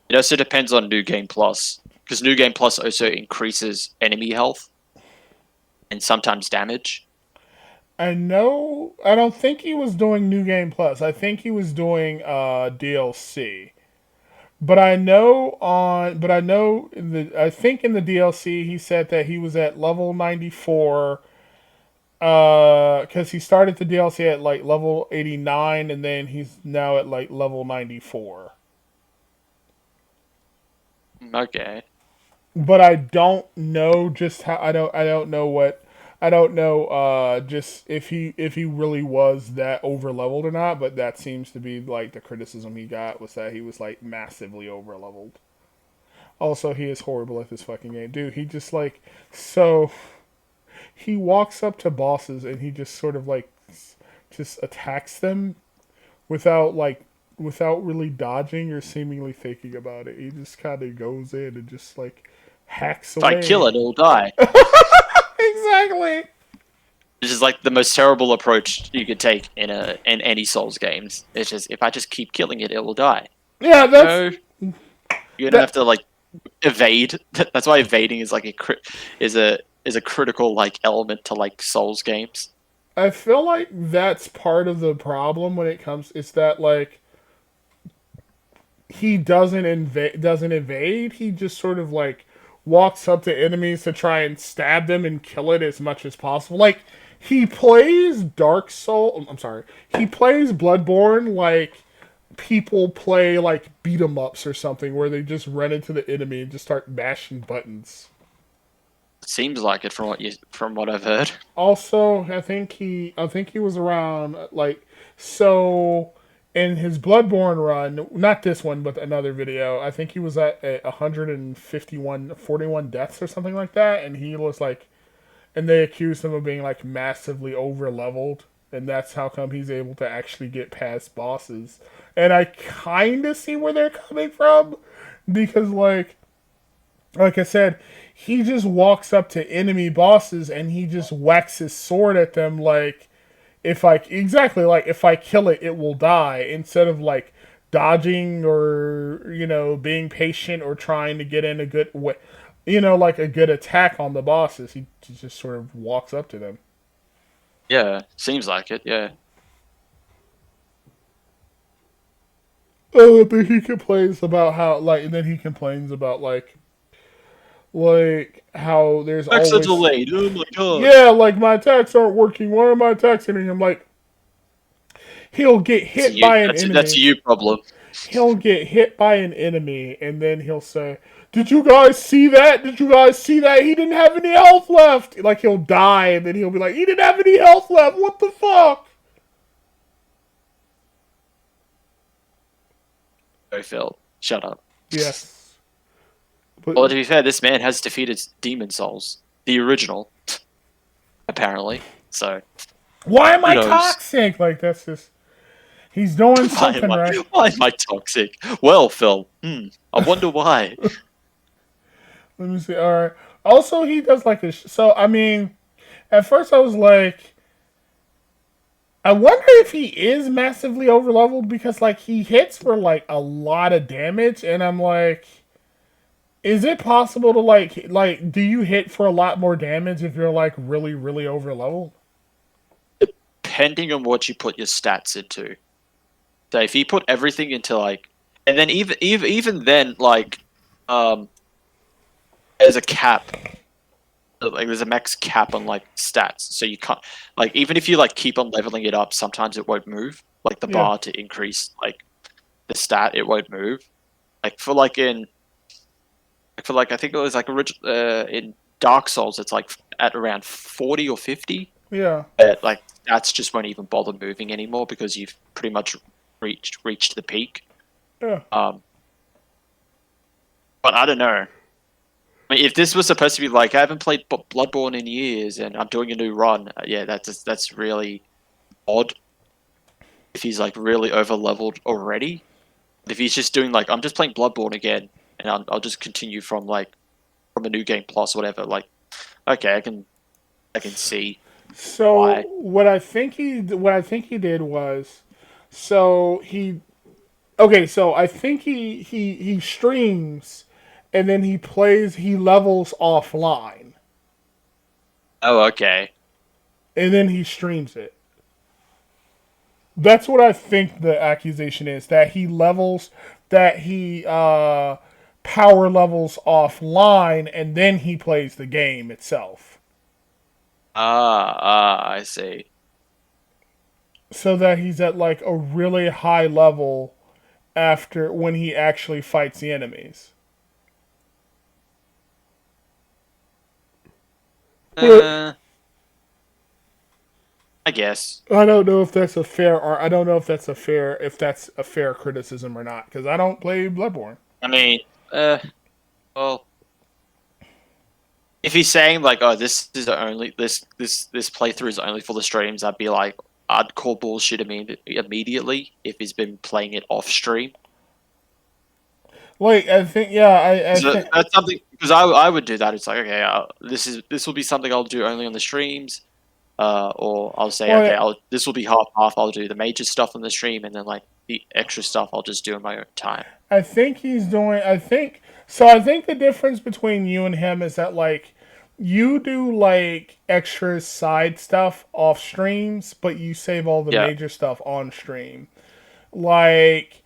It also depends on New Game Plus. Because New Game Plus also increases enemy health. And sometimes damage. I don't think he was doing New Game Plus. I think he was doing DLC. But I think in the DLC he said that he was at level 94 because he started the DLC at level 89 and then he's now at level 94. Okay. But I don't know just how just if he really was that over leveled or not, but that seems to be the criticism he got was that he was massively over leveled. Also, he is horrible at this fucking game. Dude, he just he walks up to bosses and he just sort of just attacks them without really dodging or seemingly thinking about it. He just kind of goes in and just hacks away. If I kill it, it'll die. Exactly. Which is the most terrible approach you could take in any Souls games. It's just if I just keep killing it, it will die. Yeah, that's you're gonna have to evade. That's why evading is is a critical like element to like Souls games. I feel like that's part of the problem when it comes. It's that like he doesn't evade. He just sort of like walks up to enemies to try and stab them and kill it as much as possible. Like he plays Dark Soul. I'm sorry. He plays Bloodborne like people play like beat 'em ups or something, where they just run into the enemy and just start mashing buttons. Seems like it from what I've heard. Also, I think he was around like so in his Bloodborne run, not this one, but another video. I think he was at 41 deaths or something like that, and he was like, and they accused him of being like massively over leveled, and that's how come he's able to actually get past bosses. And I kind of see where they're coming from, because like I said, he just walks up to enemy bosses and he just whacks his sword at them like if I kill it, it will die, instead of like dodging or being patient or trying to get in a good way, like a good attack on the bosses. He just sort of walks up to them. Yeah, seems like it. Yeah. Oh, and then he complains about how and then he complains about how there's Attacks are always delayed. Oh my god. yeah, like my attacks aren't working. Why are my attacks hitting him? Like he'll get hit by an enemy. That's a you problem. He'll get hit by an enemy, and then he'll say, "Did you guys see that? Did you guys see that? He didn't have any health left." Like he'll die, and then he'll be like, "He didn't have any health left. What the fuck?" Sorry, Phil. Shut up. Yes. But, Well, to be fair, this man has defeated Demon Souls, the original, apparently. So. why am I knows? toxic? Like that's just he's doing something right. Why am I toxic? Well, Phil, I wonder why. Let me see. All right. Also, he does like a. So I mean, at first I was like, I wonder if he is massively overleveled, because like he hits for like a lot of damage, and I'm like, is it possible to like do you hit for a lot more damage if you're like really really overleveled? Depending on what you put your stats into. So if you put everything into like, and then even then like, there's a cap. Like there's a max cap on like stats, so you can't like even if you like keep on leveling it up, sometimes it won't move. Like the bar to increase like the stat, it won't move. Like for like in, for like I think it was like in Dark Souls, it's like at around 40 or 50. Yeah. But like stats just won't even bother moving anymore because you've pretty much reached the peak. Yeah. But I don't know. I mean, if this was supposed to be like, I haven't played Bloodborne in years and I'm doing a new run, yeah, that's really odd. If he's like really over leveled already, if he's just doing like, I'm just playing Bloodborne again, and I'll just continue from a new game plus whatever. Like, okay, I can see. So why. what I think he did was, so he, okay, so I think he streams. And then he levels offline. Oh, okay. And then he streams it. That's what I think the accusation is, that he power levels offline, and then he plays the game itself. I see. So that he's at like a really high level after when he actually fights the enemies. I guess. I don't know if that's a fair criticism or not, because I don't play Bloodborne. I mean, well, if he's saying like, "Oh, this playthrough is only for the streams," I'd call bullshit immediately if he's been playing it off stream. Like I think, yeah, So that's something, because I would do that. It's like, okay, this will be something I'll do only on the streams, or I'll say, this will be half. I'll do the major stuff on the stream, and then like the extra stuff I'll just do in my own time. I think the difference between you and him is that like you do like extra side stuff off streams, but you save all the Yeah. major stuff on stream. Like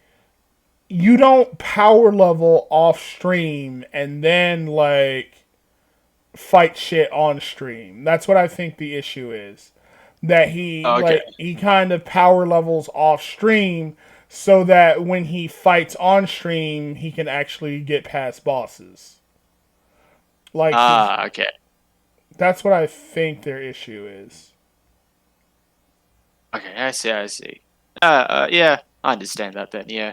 you don't power level off stream and then like fight shit on stream. That's what I think the issue is. That Okay. he kind of power levels off stream so that when he fights on stream he can actually get past bosses. Like Okay. that's what I think their issue is. Okay, I see, I see. Yeah, I understand that then, yeah.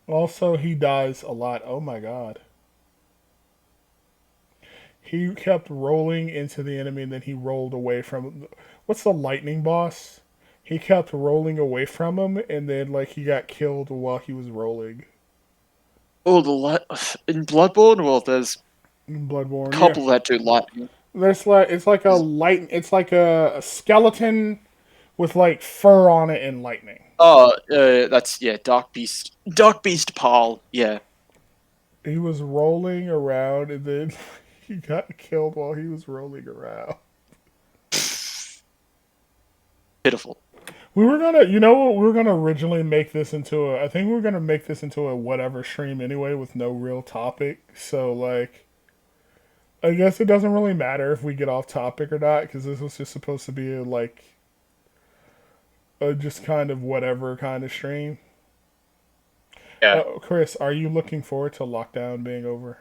Also, he dies a lot. Oh my god. He kept rolling into the enemy and then he rolled away from. What's the lightning boss? He kept rolling away from him and then, like, he got killed while he was rolling. Oh, in Bloodborne, well, there's In a Bloodborne, yeah. couple that do lightning. There's like it's like a skeleton with like fur on it and lightning. Oh, that's, yeah, Dark Beast. Dark Beast Paul, yeah. He was rolling around and then he got killed while he was rolling around. Pitiful. We were gonna, you know what? We were gonna originally make this into a. I think we were gonna make this into a whatever stream anyway, with no real topic. So like, I guess it doesn't really matter if we get off topic or not, because this was just supposed to be a just kind of whatever kind of stream. Yeah. Chris, are you looking forward to lockdown being over?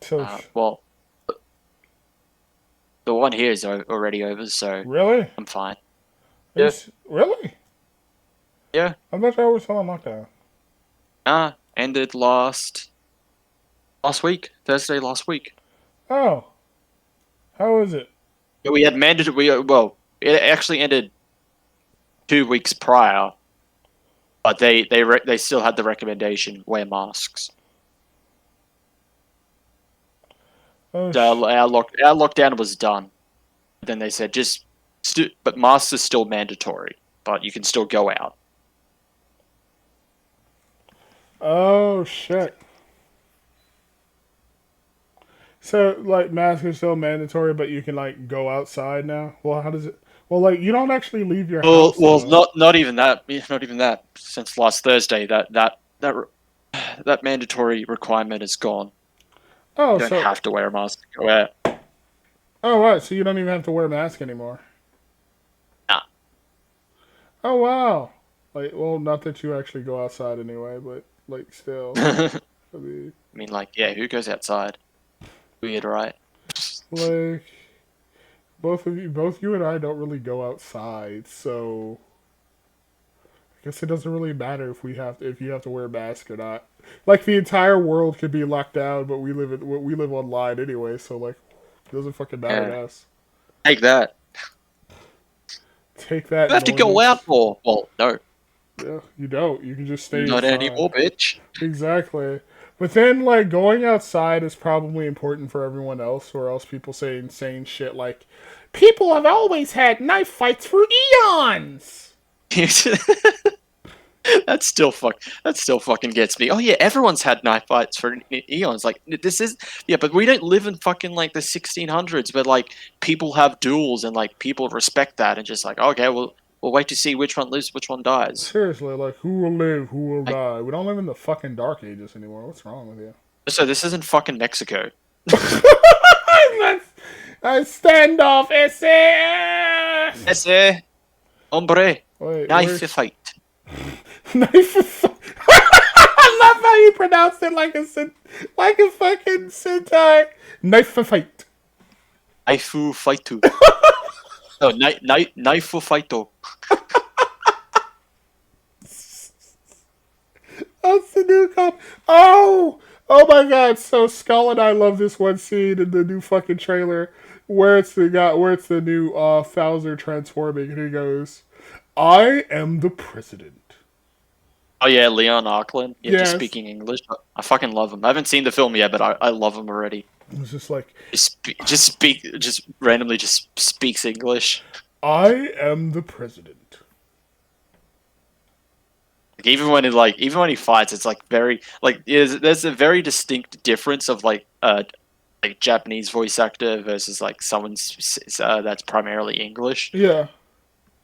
So Well, the one here is already over, so really, I'm fine. Really? Yeah. I thought y'all were still on lockdown. Ended last week, Thursday last week. Oh, how is it? We had well, it actually ended 2 weeks prior, but they still had the recommendation wear masks. Oh, So our lockdown was done. Then they said but masks are still mandatory, but you can still go out. Oh shit. So like masks are still mandatory, but you can like go outside now. Well, how does it? Well, like you don't actually leave your Well, house. not even that. Not even that. Since last Thursday, that mandatory requirement is gone. Oh, You don't so have to wear a mask to go out. oh right, so you don't even have to wear a mask anymore. Nah. Oh wow. Like, well, not that you actually go outside anyway, but like still. I I mean, mean, like, yeah, who goes outside? Weird, right? like both you and I don't really go outside, so I guess it doesn't really matter if you have to wear a mask or not. Like the entire world could be locked down, but we live online anyway, so like it doesn't fucking matter to us. Take that. Take that. You have to go Normies. out more. Well, no, Yeah, you don't. You can just stay not inside. anymore, bitch. Exactly. But then, like, going outside is probably important for everyone else, or else people say insane shit like, people have always had knife fights for eons! That still fucking gets me. Oh yeah, everyone's had knife fights for eons. Like this is but we don't live in fucking like the 1600s, but like people have duels and like people respect that and just like okay, we'll wait to see which one lives, which one dies. Seriously, like, who will live, who will die? We don't live in the fucking Dark Ages anymore. What's wrong with you? So this isn't fucking Mexico. A standoff, ese! Ese hombre, Wait, knife fight. Knife I love how you pronounce it like a fucking Sentai. Knife fight. Knife fight. No, knife fight. That's the new cop. Oh my god! So Skull and I love this one scene in the new fucking trailer where it's the new Bowser transforming and he goes, "I am the president." Oh yeah, Leon Arklin. Yeah, Yes. just speaking English. I fucking love him. I haven't seen the film yet, but I love him already. It was just like, Just randomly just speaks English. "I am the president." Like, even when he fights, it's like very like there's a very distinct difference of like Japanese voice actor versus like that's primarily English. Yeah.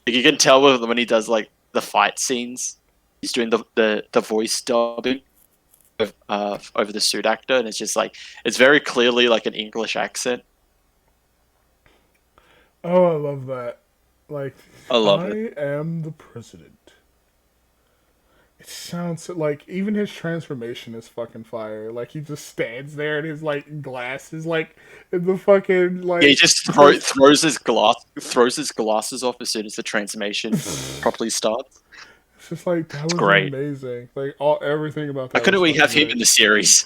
Like, you can tell when he does like the fight scenes, he's doing the voice dubbing over the suit actor, and it's just like it's very clearly like an English accent. Oh, I love that. Like, I love I it. am the president. It sounds like even his transformation is fucking fire. Like he just stands there and his like glasses like in the fucking like Yeah, he just throws his glasses off as soon as the transformation properly starts. It's just like that It's was great. amazing. Like everything about Why that couldn't was we have fucking him in the series?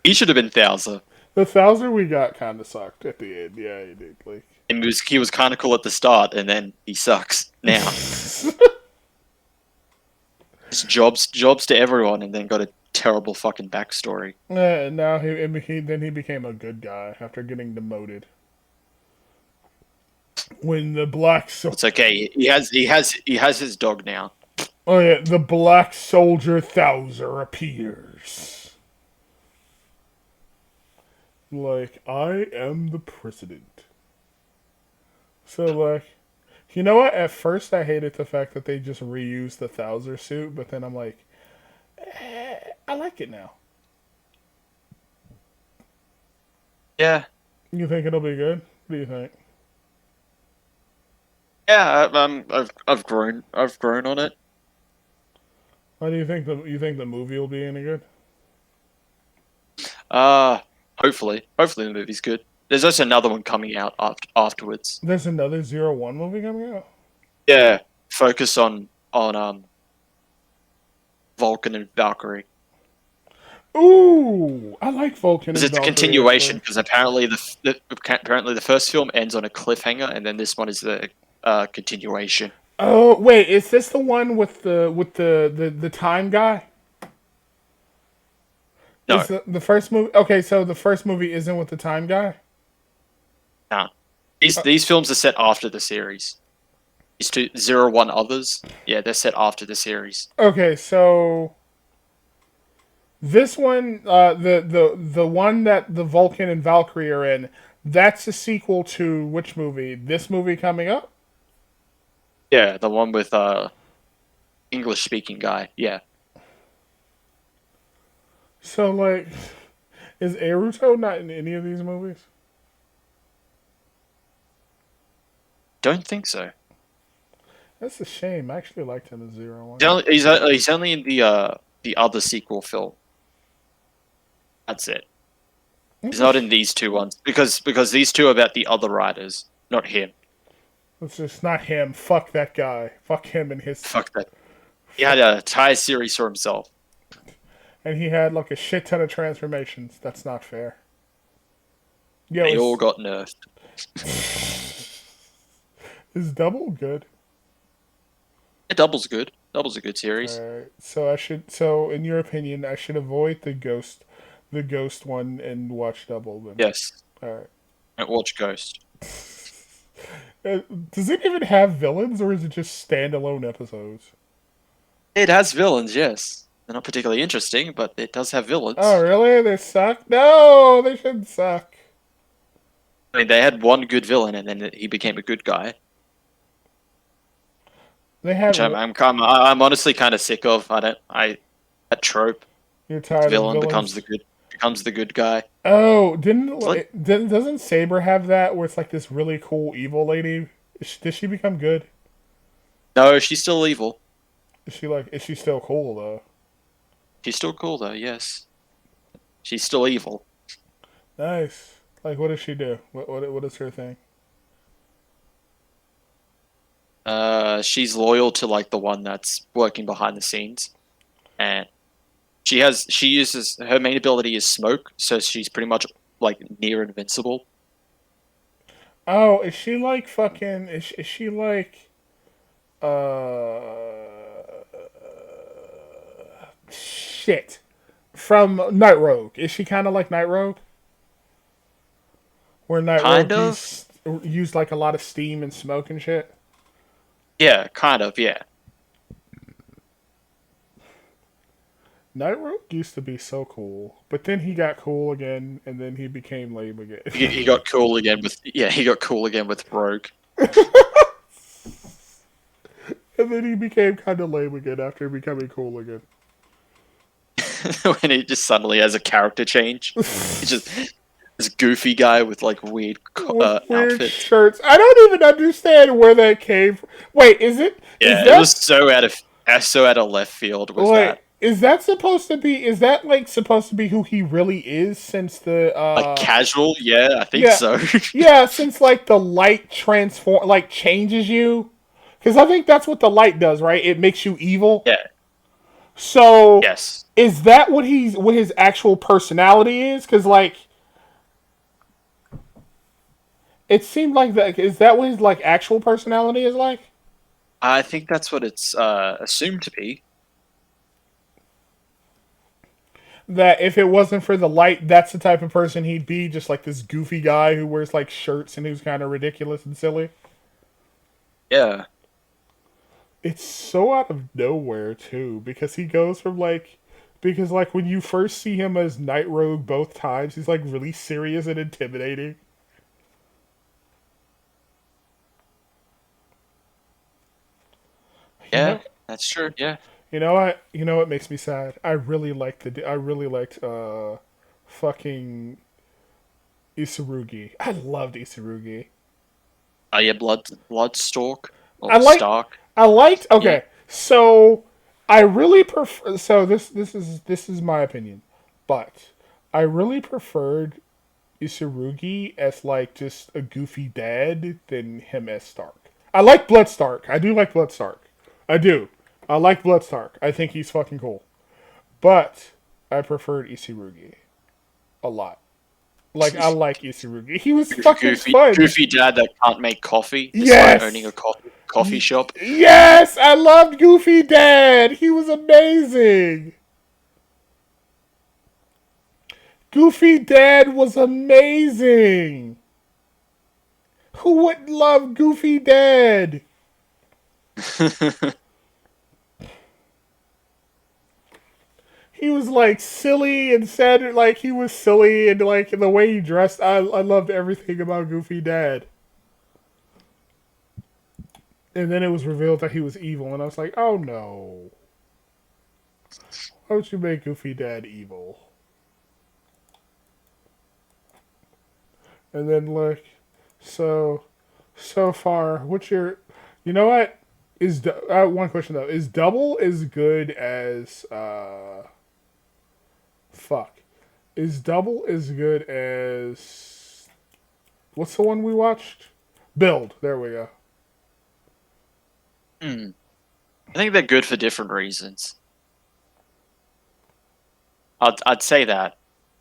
He should have been Thouser. The Thouser we got kind of sucked at the end. Yeah, he did. Like And he was kind of cool at the start, and then he sucks now. Just jobs to everyone, and then got a terrible fucking backstory. yeah, now he became a good guy after getting demoted. When the black It's okay. He has his dog now. Oh yeah, the Black Soldier Thouser appears. Like, I am the president. So, like, you know what? At first, I hated the fact that they just reused the Thouser suit, but then I'm like, I like it now. Yeah, You think it'll be good? What do you think? yeah. I've grown on it. How do you think the movie will be any good? Hopefully the movie's good. There's also another one coming out afterwards. There's another 01 movie coming out. Yeah, focus on Vulcan and Valkyrie. Ooh, I like Vulcan. Because And it's a Valkyrie, continuation. actually. Because apparently the first film ends on a cliffhanger, and then this one is the continuation. Oh wait, is this the one with the time guy? No, Is the first movie? Okay, so the first movie isn't with the time guy. nah. These films are set after the series. These two 01 others, yeah, they're set after the series. Okay, so this one, the one that the Vulcan and Valkyrie are in, that's a sequel to which movie? This movie coming up? Yeah, the one with English speaking guy. Yeah, So like, is Aruto not in any of these movies? don't think so. That's a shame. I actually liked him in 01. He's only in the other sequel film. That's it. He's not in these two ones because these two are about the other writers, not him. It's just not him. Fuck that guy. Fuck him and his. Fuck that. He had an entire series for himself. And he had like a shit ton of transformations. That's not fair. Yeah, They all got nerfed. is Double good? Yeah, Double's good. Double's a good series. Alright. So I should. So in your opinion, I should avoid the ghost one and watch Double. Then. Yes. All right. And watch Ghost. Does it even have villains, or is it just standalone episodes? It has villains, yes. They're not particularly interesting, but it does have villains. Oh, really? They suck? No, they shouldn't suck. I mean, they had one good villain, and then he became a good guy. They have. Which I'm honestly kind of sick of. That trope. You're tired Villain of villains? becomes the good guy. Oh, like- doesn't Saber have that where it's like this really cool evil lady? Did she become good? No, she's still evil. Is she still cool though? She's still cool though. Yes, she's still evil. Nice. Like, what does she do? What is her thing? She's loyal to like the one that's working behind the scenes, and she uses her main ability is smoke, so she's pretty much like near invincible. Oh, is she like fucking? Is she like? Shit. From Night Rogue. Is she kind of like Night Rogue? Where Night Kind Rogue of. used like a lot of steam and smoke and shit. Yeah, kind of. Yeah, Night Rogue used to be so cool, but then he got cool again, and then he became lame again. He got cool again with he got cool again with Rogue. And then he became kind of lame again after becoming cool again. When he just suddenly has a character change. He's just this goofy guy with like weird With weird outfits. shirts. I don't even understand where that came from. Wait, is it? Yeah, is that, it was so out of left field. Was that Is that supposed to be? Is that like supposed to be who he really is? Since the like casual? Yeah, I think yeah. so. Yeah, since like the light changes you, because I think that's what the light does, right? It makes you evil. Yeah. So Yes. is that what his actual personality is? Because like, it seemed like that. Is that what his like actual personality is like? I think that's what it's assumed to be. That if it wasn't for the light, that's the type of person he'd be, just like this goofy guy who wears like shirts and who's kind of ridiculous and silly. Yeah. It's so out of nowhere too, because he goes from because when you first see him as Night Rogue both times, he's like really serious and intimidating. Yeah, that's true. Yeah. You know what? You know what makes me sad? I really liked fucking Isurugi. I loved Isurugi. Oh yeah, Bloodstalk or I like Stark. I liked okay. Yeah. So I really prefer so this is my opinion. But I really preferred Isurugi as like just a goofy dad than him as Stark. I like Bloodstark. I do like Bloodstark. I do. I like Bloodstark. I think he's fucking cool. But I preferred Isurugi a lot. Like I like Isurugi. He was fucking fun. Goofy dad that can't make coffee. Yes! Despite owning a coffee shop. Yes, I loved Goofy Dad. He was amazing. Goofy Dad was amazing. Who wouldn't love Goofy Dad? He was like silly and sad. Like he was silly and like the way he dressed. I loved everything about Goofy Dad. And then it was revealed that he was evil, and I was like, oh no. Why would you make Goofy Dad evil? And then look, so far, what's your, you know what? One question though, is Double as good as, is Double as good as, what's the one we watched? Build, there we go. I think they're good for different reasons. I'd say that.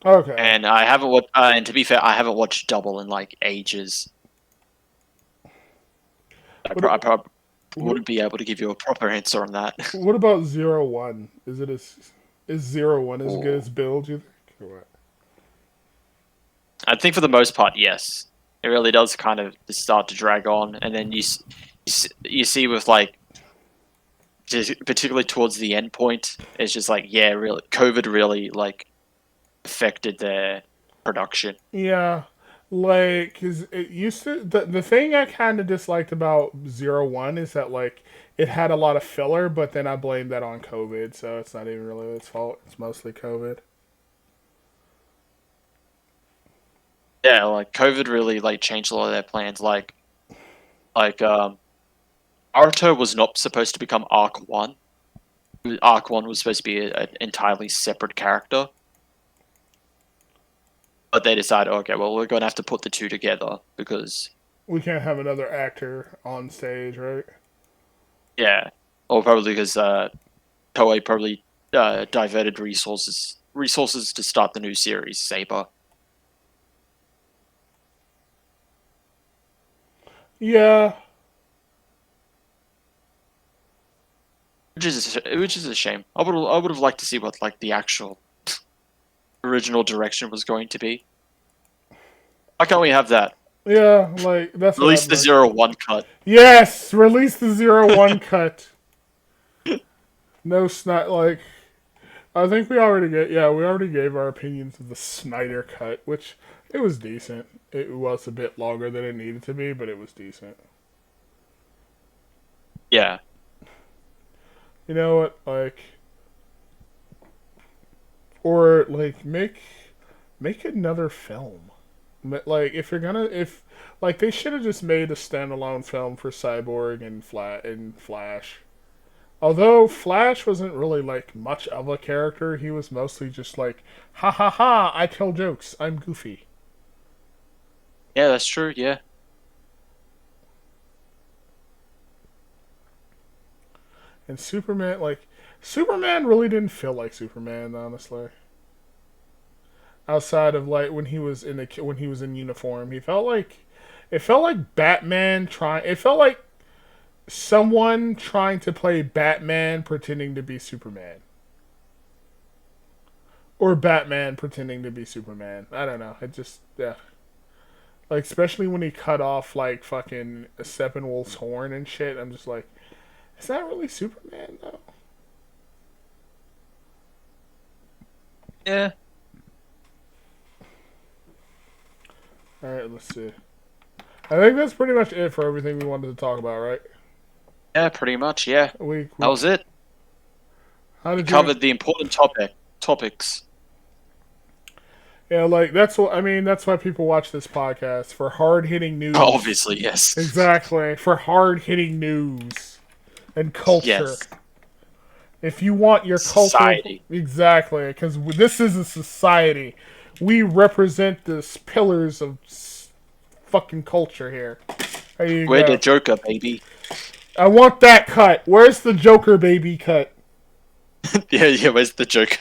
Okay. And I haven't watched. And to be fair, I haven't watched Double in like ages. I probably wouldn't be able to give you a proper answer on that. What about 0-1? Is 0-1 as good as Build, you think? Or what? I think for the most part, yes. It really does kind of just start to drag on, and then you see with like, just particularly towards the end point, it's just like, yeah, really, COVID really like affected their production. Yeah, like, cause it used to, the thing I kind of disliked about 0-1 is that like it had a lot of filler, but then I blame that on COVID, so it's not even really its fault. It's mostly COVID. Yeah, like COVID really like changed a lot of their plans. Like Naruto was not supposed to become Arc 1. Arc 1 was supposed to be an entirely separate character. But they decided, okay, well, we're going to have to put the two together because... We can't have another actor on stage, right? Yeah. Or probably because Toei probably diverted resources to start the new series, Saber. Yeah. Which is a shame. I would have liked to see what like the actual original direction was going to be. Why can't we have that? Yeah, like that's Release the 0-1 cut. Yes, release the 0-1 cut. No snot like I think we already gave our opinions of the Snyder cut, which it was decent. It was a bit longer than it needed to be, but it was decent. Yeah. You know what? Like, or like make another film. Like if like they should have just made a standalone film for Cyborg and Flash. Although Flash wasn't really like much of a character, he was mostly just like, ha ha ha, I tell jokes, I'm goofy. Yeah, that's true. Yeah. And Superman really didn't feel like Superman, honestly. Outside of like when he was in uniform, it felt like Batman trying. It felt like someone trying to play Batman pretending to be Superman. Or Batman pretending to be Superman. I don't know. It just, yeah. Like, especially when he cut off, like, fucking Steppenwolf's horn and shit. I'm just like, is that really Superman, though? Yeah. Alright, let's see. I think that's pretty much it for everything we wanted to talk about, right? Yeah, pretty much. Yeah. That was it. How did you Covered the important topics. Yeah, like that's what I mean. That's why people watch this podcast for hard hitting news. Oh, obviously, yes. Exactly, for hard hitting news and culture. Yes. If you want your Society. culture, exactly, because this is a society. We represent the pillars of fucking culture here. There you We're go. the Joker, baby. I want that cut. Where's the Joker baby cut? Yeah. Where's the Joker?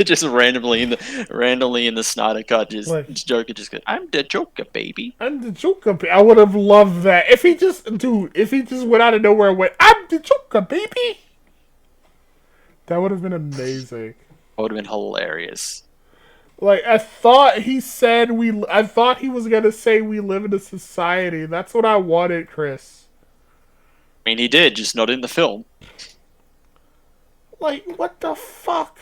Just randomly in the Snyder cut, just Like- Joker just goes, "I'm the Joker, baby." I'm the Joker. I would have loved that if he just went out of nowhere and went, "I'm the Joker, baby." That would have been amazing. That would have been hilarious. Like I thought he was gonna say we live in a society. That's what I wanted, Chris. I mean, he did, just not in the film. Like what the fuck?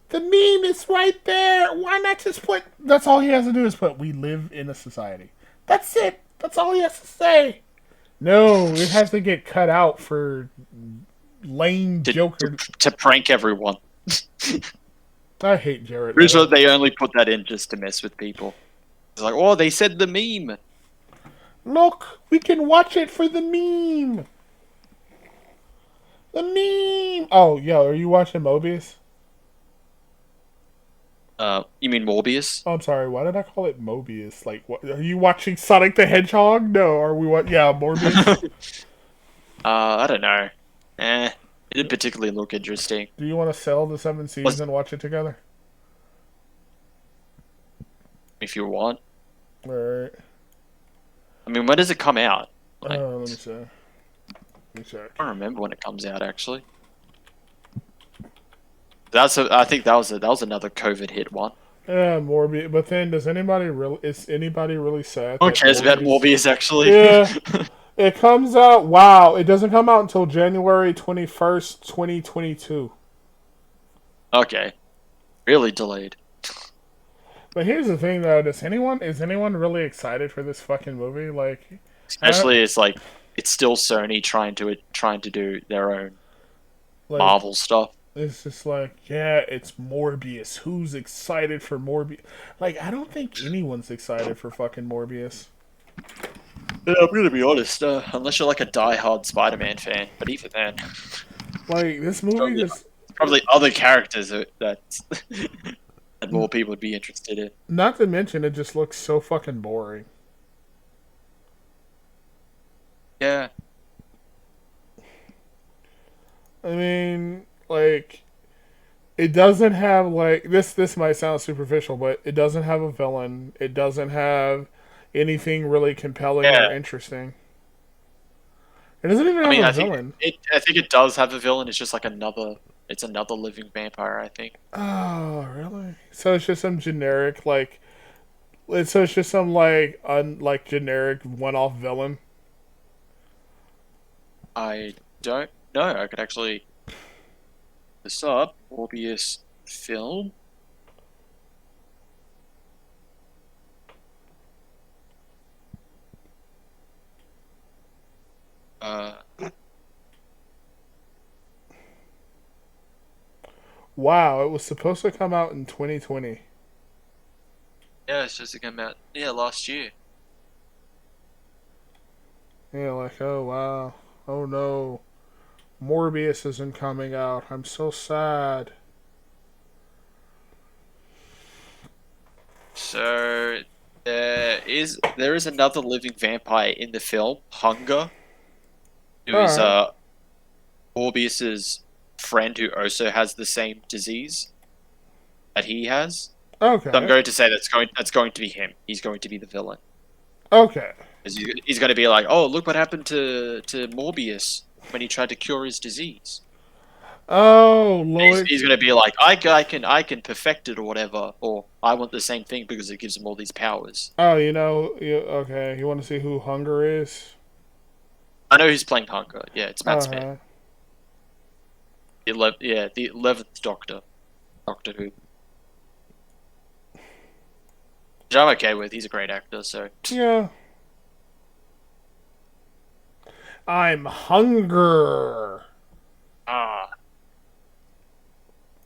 The meme is right there. Why not just put? That's all he has to do is put. We live in a society. That's it. That's all he has to say. No, it has to get cut out for lame Joker. To prank everyone. I hate Jared. Pretty sure they only put that in just to mess with people. It's like, oh, they said the meme. Look, we can watch it for the meme. The meme. Oh, yo, are you watching Mobius? You mean Morbius? Oh, I'm sorry. Why did I call it Mobius? Like, what? Are you watching Sonic the Hedgehog? No. Are we what? Yeah, Morbius. I don't know. It didn't particularly look interesting. Do you want to sell the 7 seasons and watch it together? If you want. All right. I mean, when does it come out? Like, Let me see. Let me check. I don't remember when it comes out, actually. I think that was another COVID hit one. Yeah, Morbius. But then, is anybody really sad? Who cares about Morbius, actually? Yeah. It comes out. Wow, it doesn't come out until January 21st, 2022. Okay. Really delayed. But here's the thing, though. Is anyone really excited for this fucking movie? Like, Especially, it's like it's still Sony trying to do their own Marvel stuff. It's just like, yeah, it's Morbius. Who's excited for Morbius? Like, I don't think anyone's excited for fucking Morbius. Yeah, I'm gonna be honest. Unless you're like a die-hard Spider-Man fan, but even then, Like, this movie just... probably other characters that more people would be interested in. Not to mention, it just looks so fucking boring. Yeah. I mean, like, it doesn't have, like... This might sound superficial, but it doesn't have a villain. It doesn't have anything really compelling or interesting. It doesn't even have a villain. I think it does have a villain. It's just like another living vampire, I think. Oh, really? So it's just some generic, like... So it's just some, like, generic one-off villain? I don't know. I could actually this up. Morbius film. Uh, Wow, it was supposed to come out in 2020. yeah, it's just to come out. Yeah, last year. Yeah, like, oh wow. Oh no. Morbius isn't coming out. I'm so sad. So there is another living vampire in the film, Hunger, who is Alright. Morbius's friend who also has the same disease that he has. So I'm Okay. going to say that's going to be him. He's going to be the villain. Okay. 'Cause he's going to be like, oh, look what happened to Morbius when he tried to cure his disease. Oh, He's going to be like, I can perfect it or whatever, or I want the same thing because it gives him all these powers. Oh, okay. You want to see who Hunger is? I know who's playing Hunger. Yeah, it's Matt Smith. Uh-huh. The 11th Doctor, Doctor Who. Which I'm okay with. He's a great actor. So Yeah. I'm Hunger. ah,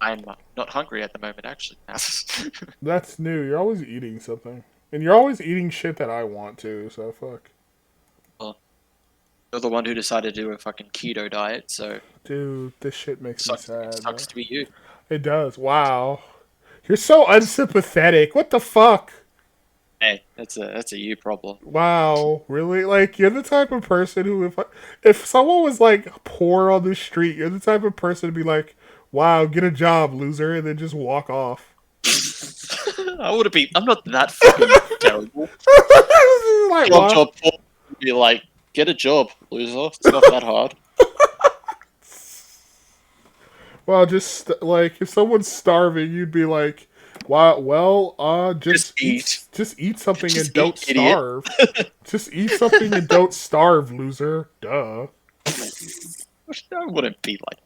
I'm not hungry at the moment actually. That's new. You're always eating something. And you're always eating shit that I want to, so fuck. Well, you're the one who decided to do a fucking keto diet, so Dude, this shit makes me sad. sucks Bro. to be you. It does. Wow. You're so unsympathetic. What the fuck? Hey, that's a you problem. Wow, really? Like you're the type of person who, if someone was like poor on the street, you're the type of person to be like, "Wow, get a job, loser," and then just walk off. I would be. I'm not that fucking terrible. Like, Job, wow. job. Be like, get a job, loser. It's not that hard. Well, just like if someone's starving, you'd be like, "Wow, well, just eat. just eat something Just and don't eat, idiot." starve. Just eat something and don't starve, loser. Duh." I wouldn't be like.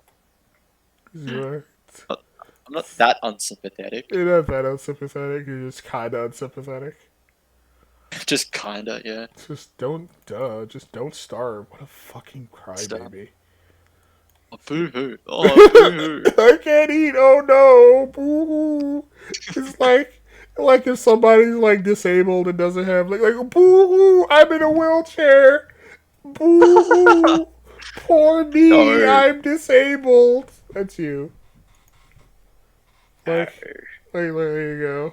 You're I'm not that unsympathetic. not that unsympathetic. You're just kind of unsympathetic. Just kinda, yeah. Just don't starve. What a fucking Starve. crybaby. Oh, boo-hoo. Oh, boo-hoo. I can't eat. Oh no. Boo-hoo. It's like if somebody's like disabled and doesn't have like boo-hoo, I'm in a wheelchair. Boo-hoo. Poor me, No. I'm disabled. That's you. Like there you go.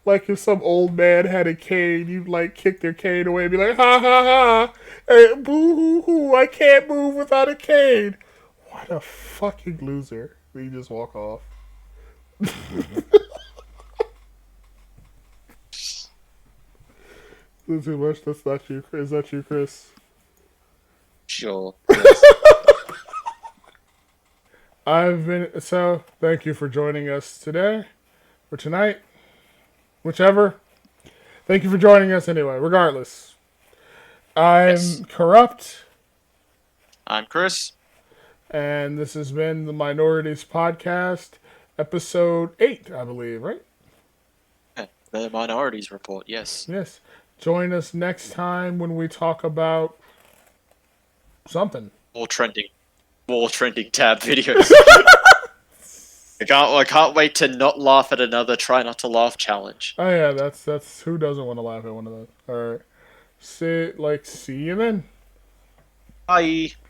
Like if some old man had a cane, you'd like kick their cane away and be like, ha ha ha, hey, boo hoo hoo, I can't move without a cane. What a fucking loser. Then you just walk off. That's too much. That's not you. Is that you, Chris? Sure. Yes. So thank you for joining us today or tonight, whichever. Thank you for joining us anyway, regardless. I'm Yes. Corrupt, I'm Chris. and this has been the Minorities Podcast, episode 8, I believe, right? The Minorities Report, yes. Yes. Join us next time when we talk about something. More trending tab videos. I can't wait to not laugh at another try not to laugh challenge. Oh yeah, that's who doesn't want to laugh at one of those. All right. See you then. Bye.